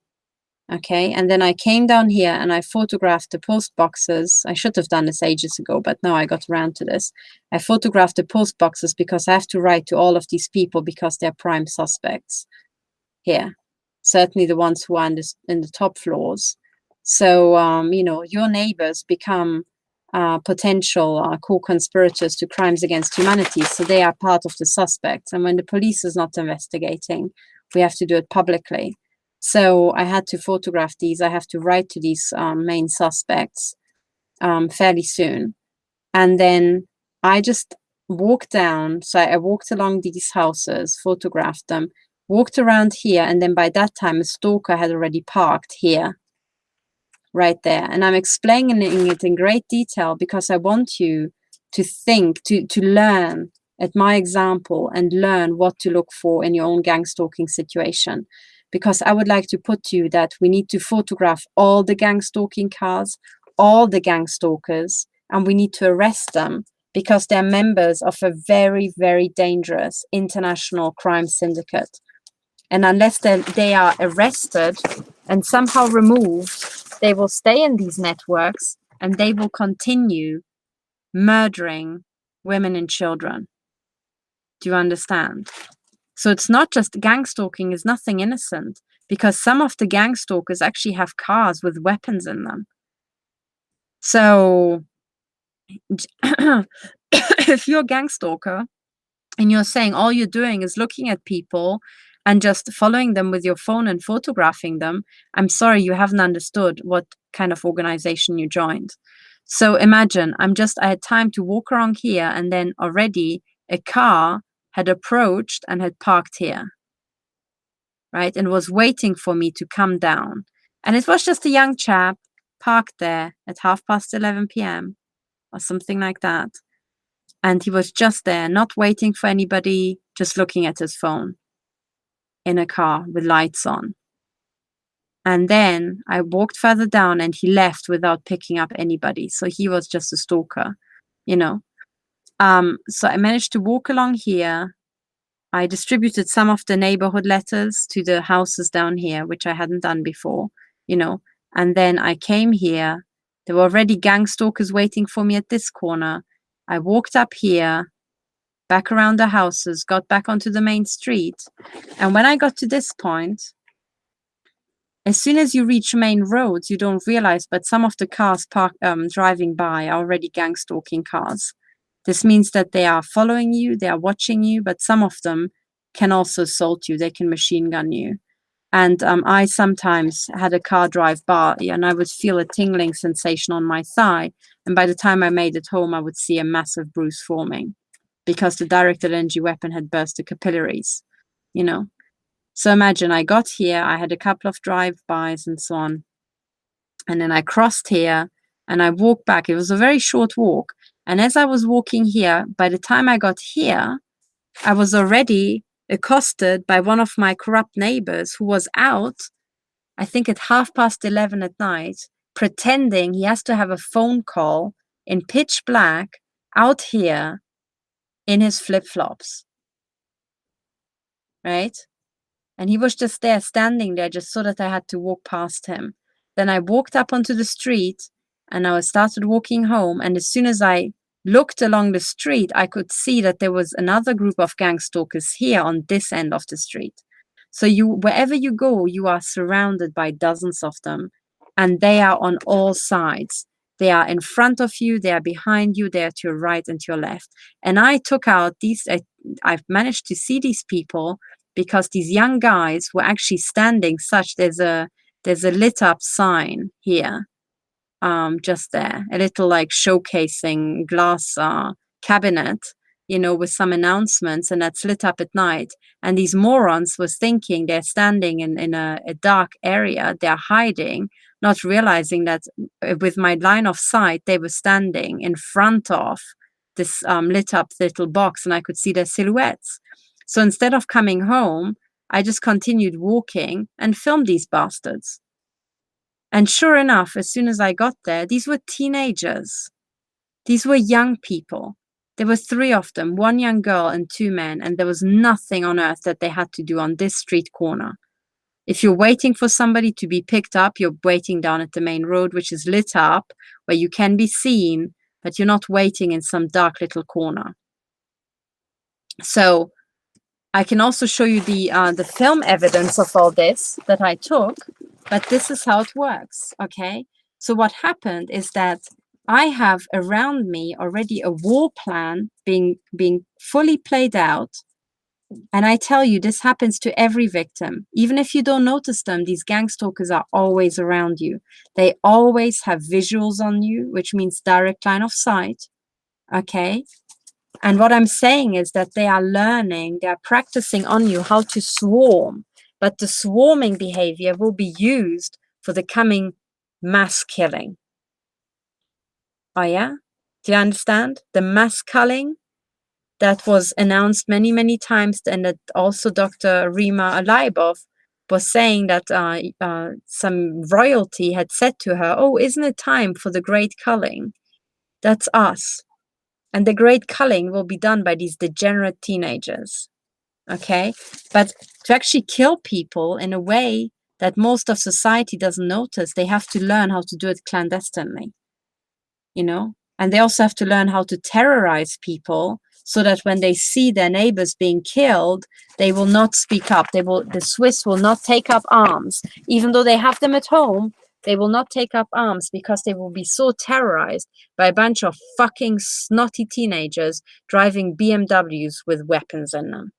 [SPEAKER 1] Okay, and then I came down here and I photographed the post boxes. I should have done this ages ago, but now I got around to this. I photographed the post boxes because I have to write to all of these people because they're prime suspects here. Certainly the ones who are in the top floors. So, you know, your neighbors become potential co-conspirators to crimes against humanity. So they are part of the suspects. And when the police is not investigating, we have to do it publicly. So I had to photograph these. I have to write to these main suspects fairly soon. And then I just walked down. So I walked along these houses, photographed them, walked around here. And then by that time, a stalker had already parked here, right there. And I'm explaining it in great detail because I want you to think, to learn at my example and learn what to look for in your own gang stalking situation. Because I would like to put to you that we need to photograph all the gang stalking cars, all the gang stalkers, and we need to arrest them because they're members of a very, very dangerous international crime syndicate. And unless they are arrested and somehow removed, they will stay in these networks and they will continue murdering women and children. Do you understand? So it's not just gang stalking is nothing innocent because some of the gang stalkers actually have cars with weapons in them. So if you're a gang stalker and you're saying all you're doing is looking at people and just following them with your phone and photographing them, I'm sorry, you haven't understood what kind of organization you joined. So imagine I had time to walk around here and then already a car had approached and had parked here, right? And was waiting for me to come down. And it was just a young chap parked there at 11:30 p.m. or something like that. And he was just there, not waiting for anybody, just looking at his phone in a car with lights on. And then I walked further down and he left without picking up anybody. So he was just a stalker, you know. So I managed to walk along here. I distributed some of the neighborhood letters to the houses down here, which I hadn't done before, you know. And then I came here. There were already gang stalkers waiting for me at this corner. I walked up here, back around the houses, got back onto the main street. And when I got to this point, as soon as you reach main roads, you don't realize, but some of the cars driving by are already gang stalking cars. This means that they are following you, they are watching you, but some of them can also assault you. They can machine gun you. And I sometimes had a car drive by and I would feel a tingling sensation on my thigh. And by the time I made it home, I would see a massive bruise forming because the directed energy weapon had burst the capillaries, you know. So imagine I got here, I had a couple of drive-bys and so on. And then I crossed here and I walked back. It was a very short walk. And as I was walking here, by the time I got here, I was already accosted by one of my corrupt neighbors who was out, I think at 11:30 at night, pretending he has to have a phone call in pitch black out here in his flip-flops. Right? And he was just there, standing there, just so that I had to walk past him. Then I walked up onto the street and I started walking home. And as soon as I looked along the street, I could see that there was another group of gang stalkers here on this end of the street. So wherever you go, you are surrounded by dozens of them. And they are on all sides. They are in front of you, they are behind you, they are to your right and to your left. And I took out I've managed to see these people because these young guys were actually standing there's a lit up sign here, just there, a little like showcasing glass cabinet, you know, with some announcements, and that's lit up at night. And these morons was thinking they're standing in a dark area, they're hiding, not realizing that with my line of sight, they were standing in front of this lit up little box and I could see their silhouettes. So instead of coming home, I just continued walking and filmed these bastards. And sure enough, as soon as I got there, these were teenagers. These were young people. There were 3 of them, 1 young girl and 2 men, and there was nothing on earth that they had to do on this street corner. If you're waiting for somebody to be picked up, you're waiting down at the main road, which is lit up, where you can be seen, but you're not waiting in some dark little corner. So I can also show you the film evidence of all this that I took, but this is how it works, okay? So what happened is that I have around me already a war plan being fully played out. And I tell you, this happens to every victim. Even if you don't notice them, these gang stalkers are always around you. They always have visuals on you, which means direct line of sight, okay? And what I'm saying is that they are learning, they are practicing on you how to swarm, but the swarming behavior will be used for the coming mass killing. Oh yeah? Do you understand? The mass culling that was announced many, many times, and that also Dr. Rima Alaibov was saying that some royalty had said to her, oh, isn't it time for the great culling? That's us. And the great culling will be done by these degenerate teenagers, okay? But to actually kill people in a way that most of society doesn't notice, they have to learn how to do it clandestinely, you know? And they also have to learn how to terrorize people so that when they see their neighbors being killed, they will not speak up. The Swiss will not take up arms, even though they have them at home. They will not take up arms because they will be so terrorized by a bunch of fucking snotty teenagers driving BMWs with weapons in them.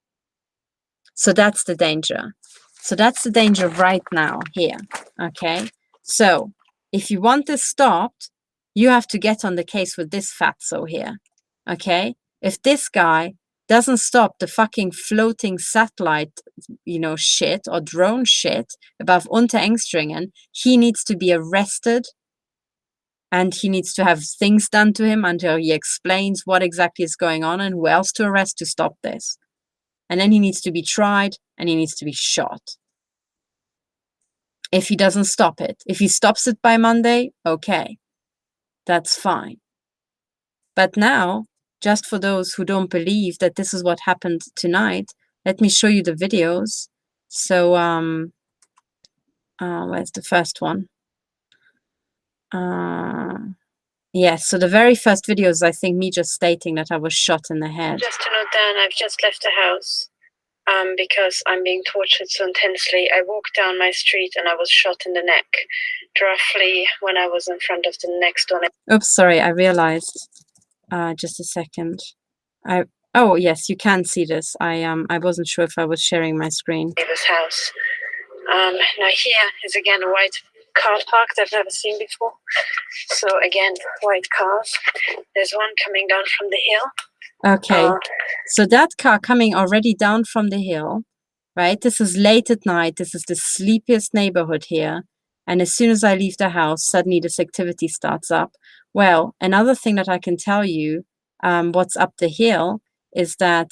[SPEAKER 1] So that's the danger. So that's the danger right now here, okay? So if you want this stopped, you have to get on the case with this fatso here, okay? If this guy doesn't stop the fucking floating satellite, you know, shit or drone shit above Unterengstringen, he needs to be arrested and he needs to have things done to him until he explains what exactly is going on and who else to arrest to stop this. And then he needs to be tried and he needs to be shot. If he doesn't stop it, if he stops it by Monday, okay, that's fine. But now, just for those who don't believe that this is what happened tonight, let me show you the videos. So, where's the first one? Yes, so the very first video is, I think, me just stating that I was shot in the head.
[SPEAKER 3] Just to note down, I've just left the house because I'm being tortured so intensely. I walked down my street and I was shot in the neck, roughly when I was in front of the next door.
[SPEAKER 1] Oops, sorry, I realized. Just a second. Oh yes, you can see this. I wasn't sure if I was sharing my screen.
[SPEAKER 3] Neighbor's house. Now here is again a white car park that I've never seen before. So again, white cars. There's one coming down from the hill.
[SPEAKER 1] Okay, so that car coming already down from the hill, right? This is late at night. This is the sleepiest neighborhood here. And as soon as I leave the house, suddenly this activity starts up. Well, another thing that I can tell you, what's up the hill, is that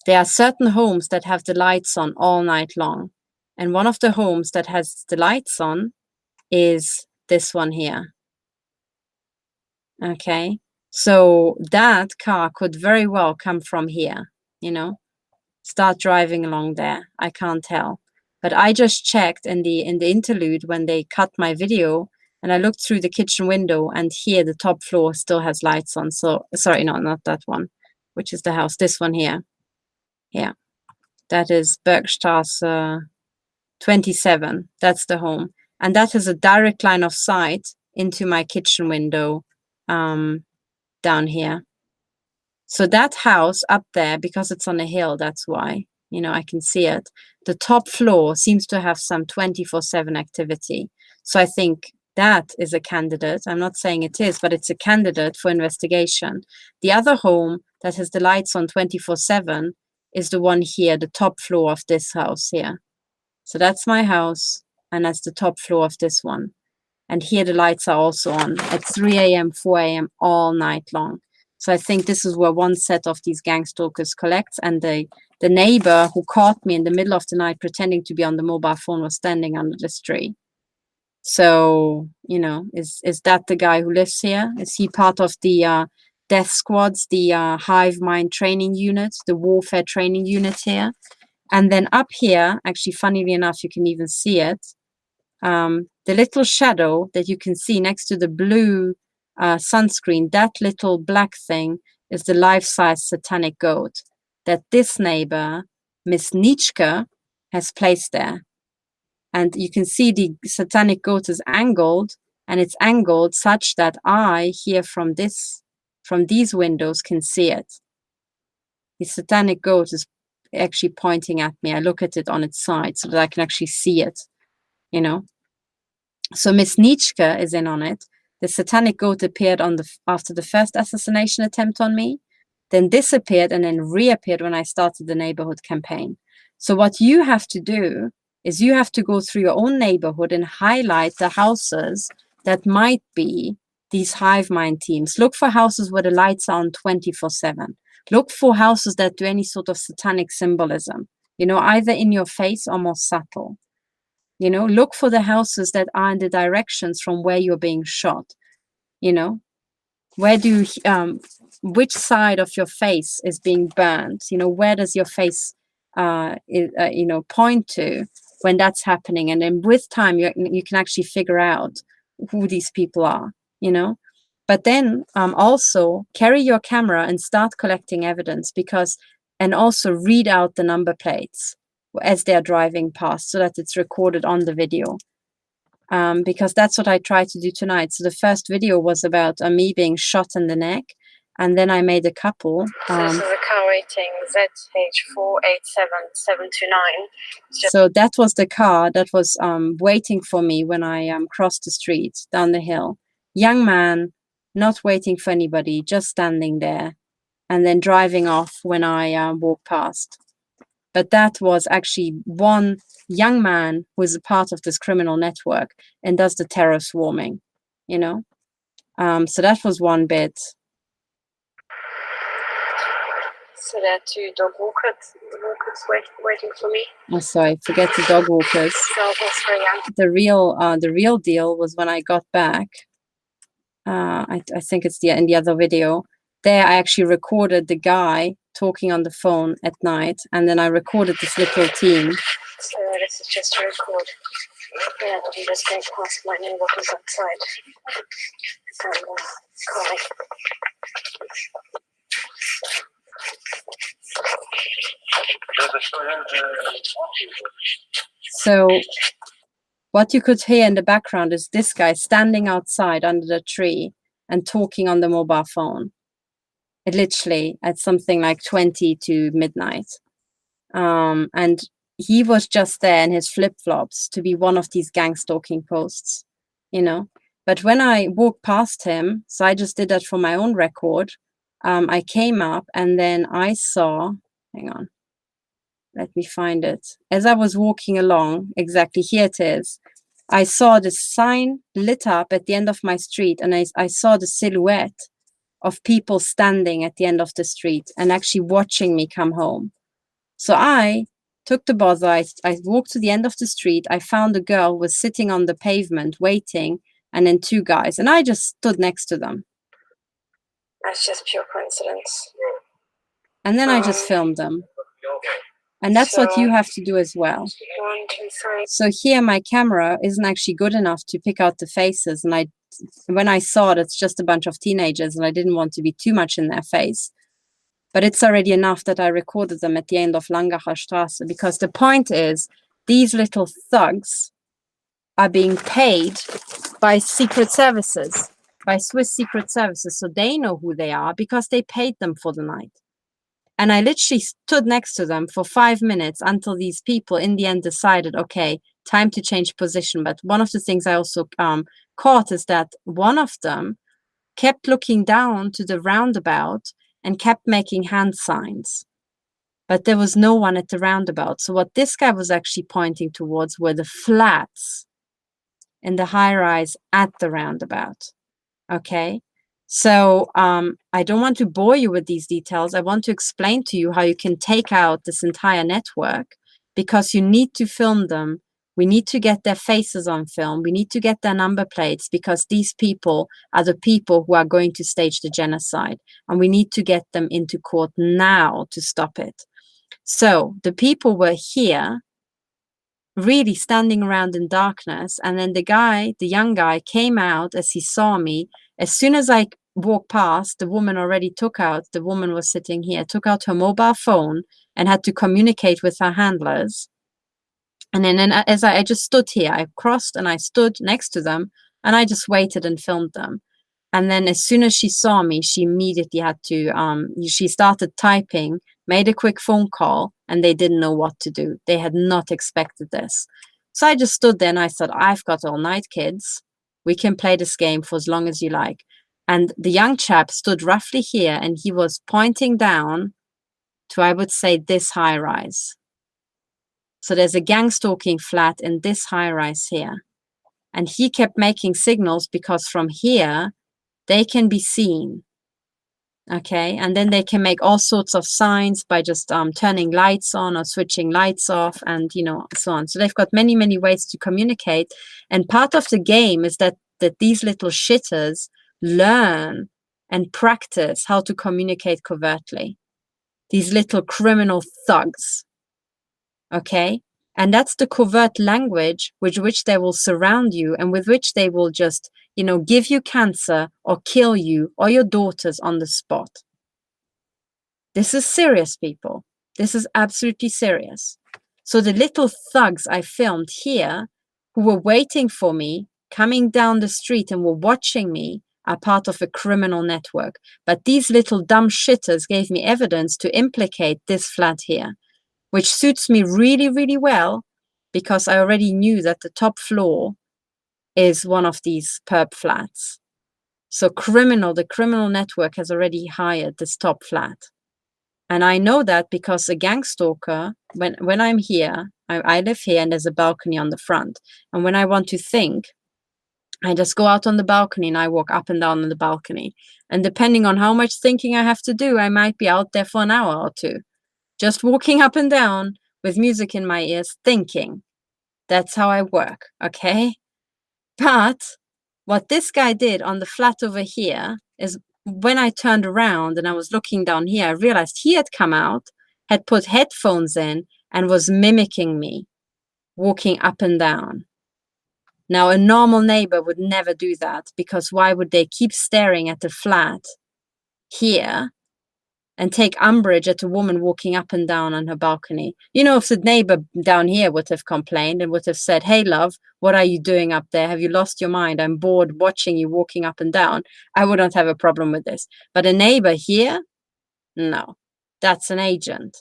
[SPEAKER 1] there are certain homes that have the lights on all night long. And one of the homes that has the lights on is this one here. Okay, so that car could very well come from here, you know, start driving along there. I can't tell. But I just checked in the interlude when they cut my video, and I looked through the kitchen window, and here the top floor still has lights on. So sorry, no, not that one, which is the house. This one here. Yeah, that is Bergstrasse 27. That's the home, and that has a direct line of sight into my kitchen window down here. So that house up there, because it's on a hill, that's why, you know, I can see it. The top floor seems to have some 24/7 activity. So I think that is a candidate. I'm not saying it is, but it's a candidate for investigation. The other home that has the lights on 24/7 is the one here, the top floor of this house here. So that's my house, and that's the top floor of this one. And here the lights are also on at 3 a.m., 4 a.m. all night long. So I think this is where one set of these gang stalkers collects, and the neighbor who caught me in the middle of the night pretending to be on the mobile phone was standing under this tree. So, you know, is that the guy who lives here? Is he part of the death squads, the hive mind training unit, the warfare training unit here? And then up here, actually, funnily enough, you can even see it. The little shadow that you can see next to the blue sunscreen, that little black thing is the life-size satanic goat that this neighbor, Miss Nietzsche, has placed there. And you can see the satanic goat is angled, and it's angled such that I here from these windows can see it. The satanic goat is actually pointing at me. I look at it on its side so that I can actually see it, you know. So Miss Nietzsche is in on it. The satanic goat appeared after the first assassination attempt on me, then disappeared and then reappeared when I started the neighborhood campaign. So what you have to do is you have to go through your own neighborhood and highlight the houses that might be these hive mind teams. Look for houses where the lights are on 24/7. Look for houses that do any sort of satanic symbolism, you know, either in your face or more subtle. You know, look for the houses that are in the directions from where you're being shot. You know, where do which side of your face is being burned? You know, where does your face, you know, point to when that's happening? And then with time, you can actually figure out who these people are. You know, but then also carry your camera and start collecting evidence, and also read out the number plates as they're driving past so that it's recorded on the video. Because that's what I tried to do tonight. So the first video was about me being shot in the neck, and then I made a couple.
[SPEAKER 3] This is a car waiting ZH487729.
[SPEAKER 1] So that was the car that was waiting for me when I crossed the street down the hill. Young man, not waiting for anybody, just standing there, and then driving off when I walked past. But that was actually one young man who is a part of this criminal network and does the terror swarming, you know. So that was one bit.
[SPEAKER 3] So there are two dog walkers waiting for me.
[SPEAKER 1] Oh, sorry, forget the dog walkers. The real deal was when I got back. I think it's in the other video. There, I actually recorded the guy talking on the phone at night, and then I recorded this little team.
[SPEAKER 3] So this is just a record. Yeah, I'm just going past my neighborhood outside. And calling.
[SPEAKER 1] So what you could hear in the background is this guy standing outside under the tree and talking on the mobile phone. It literally at something like 20 to midnight. And he was just there in his flip-flops to be one of these gang stalking posts, you know. But when I walked past him, so I just did that for my own record, I came up and then I saw, hang on, let me find it. As I was walking along, exactly here it is, I saw the sign lit up at the end of my street, and I saw the silhouette of people standing at the end of the street and actually watching me come home. So I took the bother, I walked to the end of the street, I found a girl was sitting on the pavement waiting, and then two guys, and I just stood next to them.
[SPEAKER 3] That's just pure coincidence.
[SPEAKER 1] And then I just filmed them. And that's what you have to do as well.
[SPEAKER 3] 1, 2, 3.
[SPEAKER 1] So here my camera isn't actually good enough to pick out the faces, and when I saw it, it's just a bunch of teenagers, and I didn't want to be too much in their face. But it's already enough that I recorded them at the end of Langacher Straße, because the point is, these little thugs are being paid by secret services, by Swiss secret services, so they know who they are because they paid them for the night. And I literally stood next to them for 5 minutes until these people in the end decided, okay, time to change position. But one of the things I also caught is that one of them kept looking down to the roundabout and kept making hand signs. But there was no one at the roundabout. So what this guy was actually pointing towards were the flats in the high rise at the roundabout. Okay. So I don't want to bore you with these details. I want to explain to you how you can take out this entire network, because you need to film them. We need to get their faces on film. We need to get their number plates, because these people are the people who are going to stage the genocide. And we need to get them into court now to stop it. So the people were here, really standing around in darkness. And then the young guy came out as he saw me. As soon as I walked past, the woman was sitting here, took out her mobile phone and had to communicate with her handlers. And then as I just stood here, I crossed and I stood next to them and I just waited and filmed them. And then as soon as she saw me, she immediately had to, she started typing, made a quick phone call, and they didn't know what to do. They had not expected this. So I just stood there and I thought, I've got all night, kids. We can play this game for as long as you like. And the young chap stood roughly here and he was pointing down to, I would say, this high rise. So there's a gang stalking flat in this high rise here. And he kept making signals because from here, they can be seen. Okay, and then they can make all sorts of signs by just turning lights on or switching lights off and, you know, so on. So they've got many, many ways to communicate. And part of the game is that these little shitters learn and practice how to communicate covertly. These little criminal thugs. Okay, and that's the covert language with which they will surround you and with which they will just, you know, give you cancer or kill you or your daughters on the spot. This is serious, people. This is absolutely serious. So the little thugs I filmed here who were waiting for me, coming down the street and were watching me, are part of a criminal network. But these little dumb shitters gave me evidence to implicate this flat here, which suits me really, really well because I already knew that the top floor is one of these perp flats. So the criminal network has already hired this top flat. And I know that because a gang stalker, when I'm here, I live here and there's a balcony on the front. And when I want to think, I just go out on the balcony and I walk up and down on the balcony. And depending on how much thinking I have to do, I might be out there for an hour or two, just walking up and down with music in my ears, thinking. That's how I work, okay? But what this guy did on the flat over here is when I turned around and I was looking down here, I realized he had come out, had put headphones in, and was mimicking me, walking up and down. Now, a normal neighbor would never do that because why would they keep staring at the flat here and take umbrage at a woman walking up and down on her balcony? You know, if the neighbor down here would have complained and would have said, hey, love, what are you doing up there? Have you lost your mind? I'm bored watching you walking up and down. I wouldn't have a problem with this. But a neighbor here? No, that's an agent.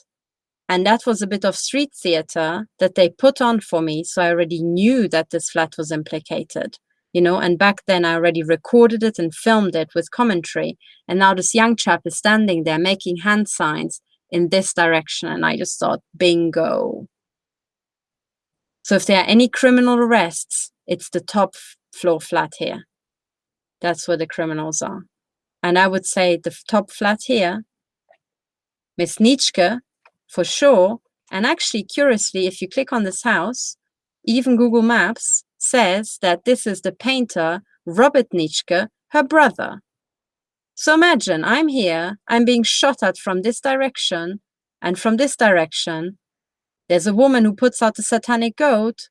[SPEAKER 1] And that was a bit of street theater that they put on for me. So I already knew that this flat was implicated, you know, and back then I already recorded it and filmed it with commentary. And now this young chap is standing there making hand signs in this direction. And I just thought, bingo. So if there are any criminal arrests, it's the top floor flat here. That's where the criminals are. And I would say the top flat here, Miss Nitschke, for sure. And actually, curiously, if you click on this house, even Google Maps says that this is the painter, Robert Nitschke, her brother. So imagine, I'm here, I'm being shot at from this direction, and from this direction, there's a woman who puts out a satanic goat,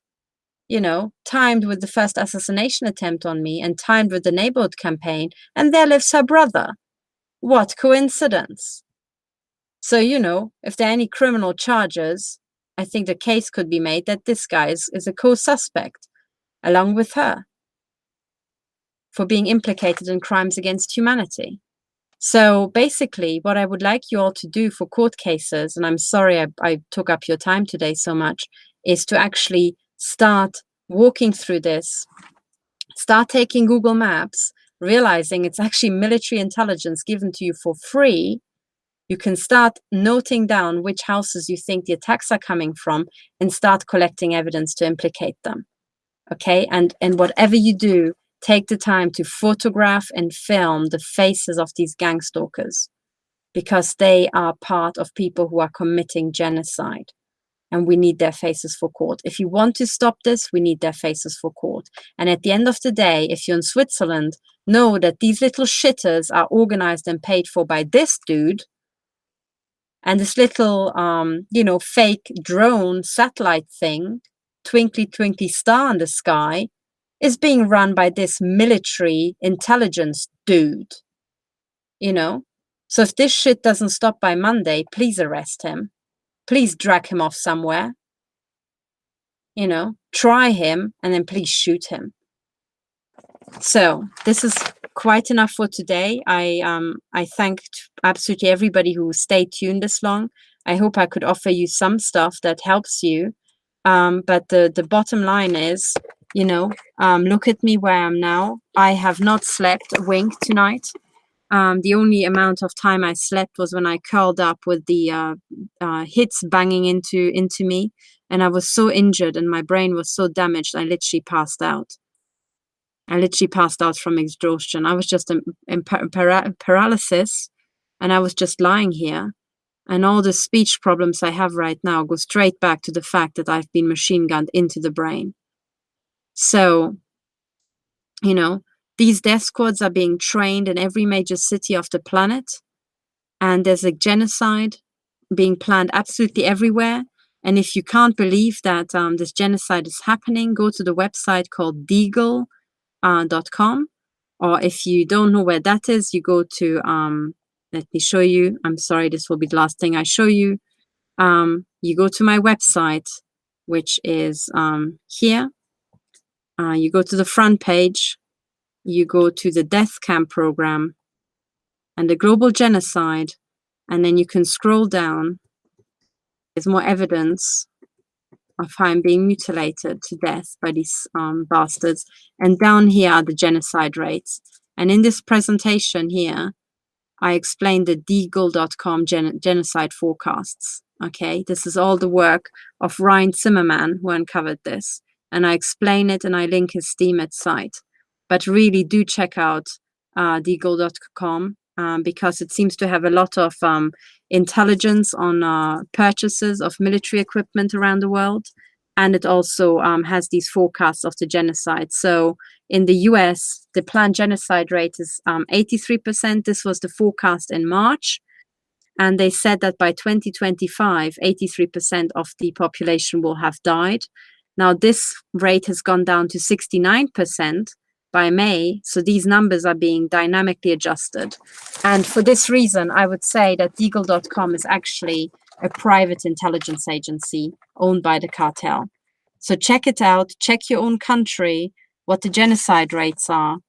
[SPEAKER 1] you know, timed with the first assassination attempt on me and timed with the neighborhood campaign, and there lives her brother. What coincidence? So, you know, if there are any criminal charges, I think the case could be made that this guy is a co-suspect, along with her, for being implicated in crimes against humanity. So basically, what I would like you all to do for court cases, and I'm sorry I took up your time today so much, is to actually start walking through this, start taking Google Maps, realizing it's actually military intelligence given to you for free. You can start noting down which houses you think the attacks are coming from and start collecting evidence to implicate them. Okay, and whatever you do, take the time to photograph and film the faces of these gang stalkers because they are part of people who are committing genocide and we need their faces for court. If you want to stop this, we need their faces for court. And at the end of the day, if you're in Switzerland, know that these little shitters are organized and paid for by this dude And this little, you know, fake drone satellite thing, twinkly, twinkly star in the sky, is being run by this military intelligence dude, you know? So if this shit doesn't stop by Monday, please arrest him. Please drag him off somewhere. You know, try him and then please shoot him. So this is quite enough for today. I thanked absolutely everybody who stayed tuned this long. I hope I could offer you some stuff that helps you. But the bottom line is, you know, look at me where I am now. I have not slept a wink tonight. The only amount of time I slept was when I curled up with the hits banging into me, and I was so injured and my brain was so damaged, I literally passed out. I literally passed out from exhaustion. I was just in paralysis, and I was just lying here. And all the speech problems I have right now go straight back to the fact that I've been machine gunned into the brain. So, you know, these death squads are being trained in every major city of the planet. And there's a genocide being planned absolutely everywhere. And if you can't believe that this genocide is happening, go to the website called Deagle.com. Or if you don't know where that is, you go to, let me show you. I'm sorry, this will be the last thing I show you. You go to my website, which is here. You go to the front page. You go to the death camp program and the global genocide, and then you can scroll down. There's more evidence of how I'm being mutilated to death by these bastards. And down here are the genocide rates. And in this presentation here, I explained the Deagle.com genocide forecasts. Okay, this is all the work of Ryan Zimmerman who uncovered this. And I explain it and I link his Steemit site. But really do check out Deagle.com because it seems to have a lot of intelligence on purchases of military equipment around the world. And it also has these forecasts of the genocide. So in the US, the planned genocide rate is 83%. This was the forecast in March. And they said that by 2025, 83% of the population will have died. Now, this rate has gone down to 69% by May. So these numbers are being dynamically adjusted. And for this reason, I would say that Deagle.com is actually a private intelligence agency owned by the cartel. So check it out, check your own country, what the genocide rates are,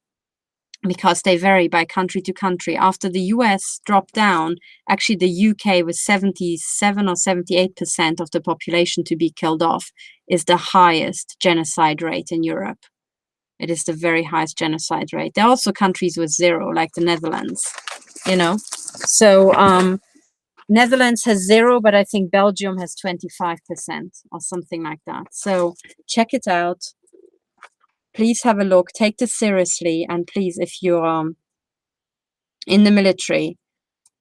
[SPEAKER 1] because they vary by country to country. After the US dropped down, actually the UK was 77 or 78% of the population to be killed off, is the highest genocide rate in Europe. It is the very highest genocide rate. There are also countries with zero, like the Netherlands, you know. So Netherlands has 0, but I think Belgium has 25% or something like that. So check it out. Please have a look, take this seriously. And please, if you're in the military,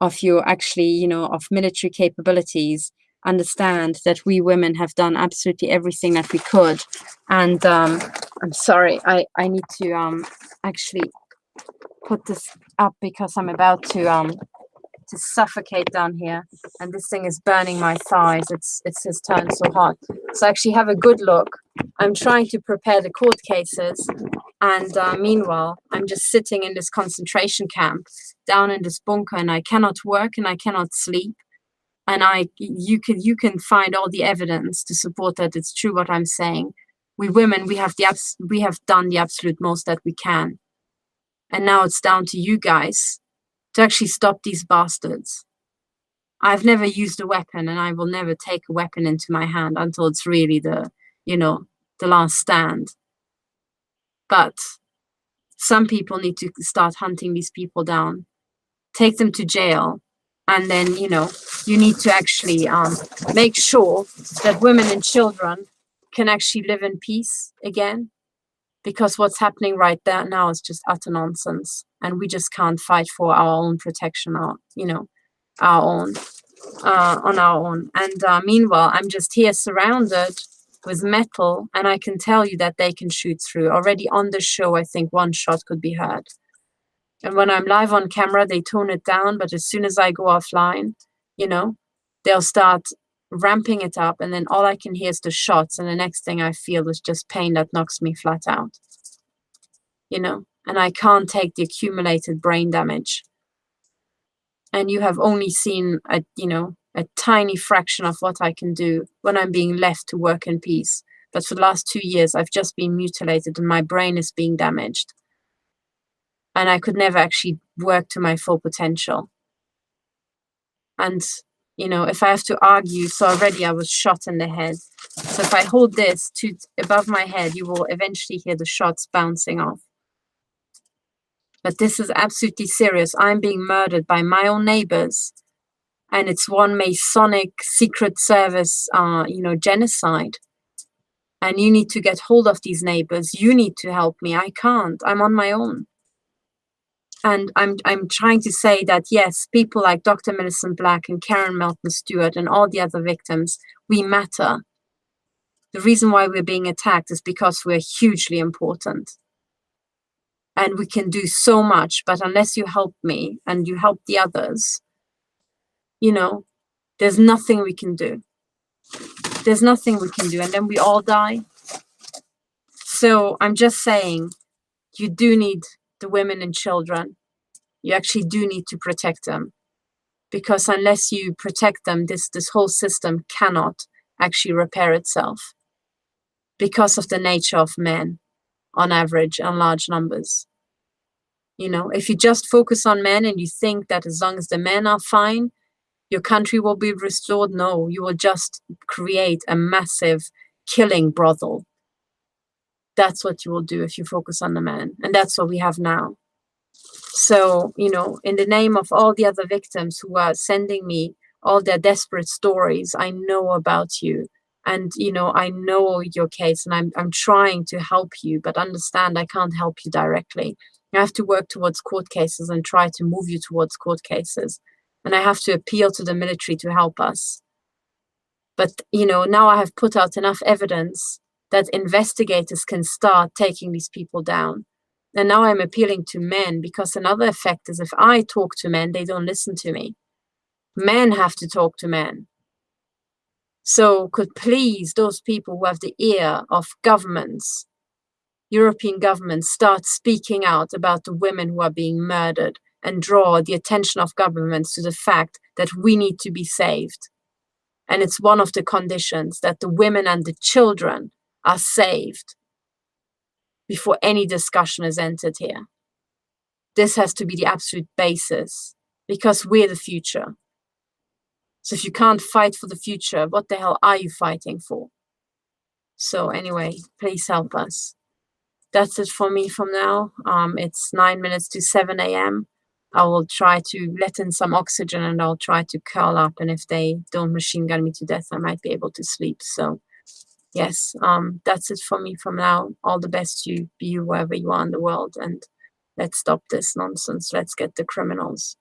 [SPEAKER 1] if you're actually, you know, of military capabilities, understand that we women have done absolutely everything that we could. And I'm sorry, I need to actually put this up because I'm about to suffocate down here, and this thing is burning my thighs. It's just turned so hot. So actually have a good look. I'm trying to prepare the court cases, and meanwhile I'm just sitting in this concentration camp down in this bunker, and I cannot work and I cannot sleep. And you can find all the evidence to support that it's true what I'm saying. We women, we have done the absolute most that we can, and now it's down to you guys to actually stop these bastards. I've never used a weapon, and I will never take a weapon into my hand until it's really the last stand. But some people need to start hunting these people down, take them to jail, and then, you need to actually make sure that women and children can actually live in peace again. Because what's happening right there now is just utter nonsense, and we just can't fight for our own protection, on our own. And meanwhile, I'm just here surrounded with metal, and I can tell you that they can shoot through. Already on the show, I think one shot could be heard. And when I'm live on camera, they tone it down, but as soon as I go offline, they'll start ramping it up, and then all I can hear is the shots, and the next thing I feel is just pain that knocks me flat out, you know, and I can't take the accumulated brain damage. And you have only seen a tiny fraction of what I can do when I'm being left to work in peace. But for the last 2 years, I've just been mutilated and my brain is being damaged. And I could never actually work to my full potential. And, you know, if I have to argue, so already I was shot in the head. So if I hold this above my head, you will eventually hear the shots bouncing off. But this is absolutely serious. I'm being murdered by my own neighbors. And it's one Masonic Secret Service, genocide. And you need to get hold of these neighbors. You need to help me. I can't. I'm on my own. And I'm trying to say that, yes, people like Dr. Millicent Black and Karen Melton Stewart and all the other victims, we matter. The reason why we're being attacked is because we're hugely important. And we can do so much, but unless you help me and you help the others, you know, there's nothing we can do. There's nothing we can do, and then we all die. So I'm just saying, you do need the women and children. You actually do need to protect them, because unless you protect them, this whole system cannot actually repair itself because of the nature of men on average and large numbers. You know, if you just focus on men and you think that as long as the men are fine, your country will be restored. No, you will just create a massive killing brothel. That's what you will do if you focus on the man. And that's what we have now. So, you know, in the name of all the other victims who are sending me all their desperate stories, I know about you. And, you know, I know your case, and I'm trying to help you, but understand I can't help you directly. I have to work towards court cases and try to move you towards court cases. And I have to appeal to the military to help us. But, you know, now I have put out enough evidence that investigators can start taking these people down. And now I'm appealing to men, because another effect is if I talk to men, they don't listen to me. Men have to talk to men. So could please those people who have the ear of governments, European governments, start speaking out about the women who are being murdered and draw the attention of governments to the fact that we need to be saved. And it's one of the conditions that the women and the children are saved before any discussion is entered here. This has to be the absolute basis, because we're the future. So if you can't fight for the future, what the hell are you fighting for? So anyway, please help us. That's it for me from now. It's 9 minutes to 7 a.m. I will try to let in some oxygen and I'll try to curl up. And if they don't machine gun me to death, I might be able to sleep. So yes, that's it for me from now. All the best to you, wherever you are in the world. And let's stop this nonsense. Let's get the criminals.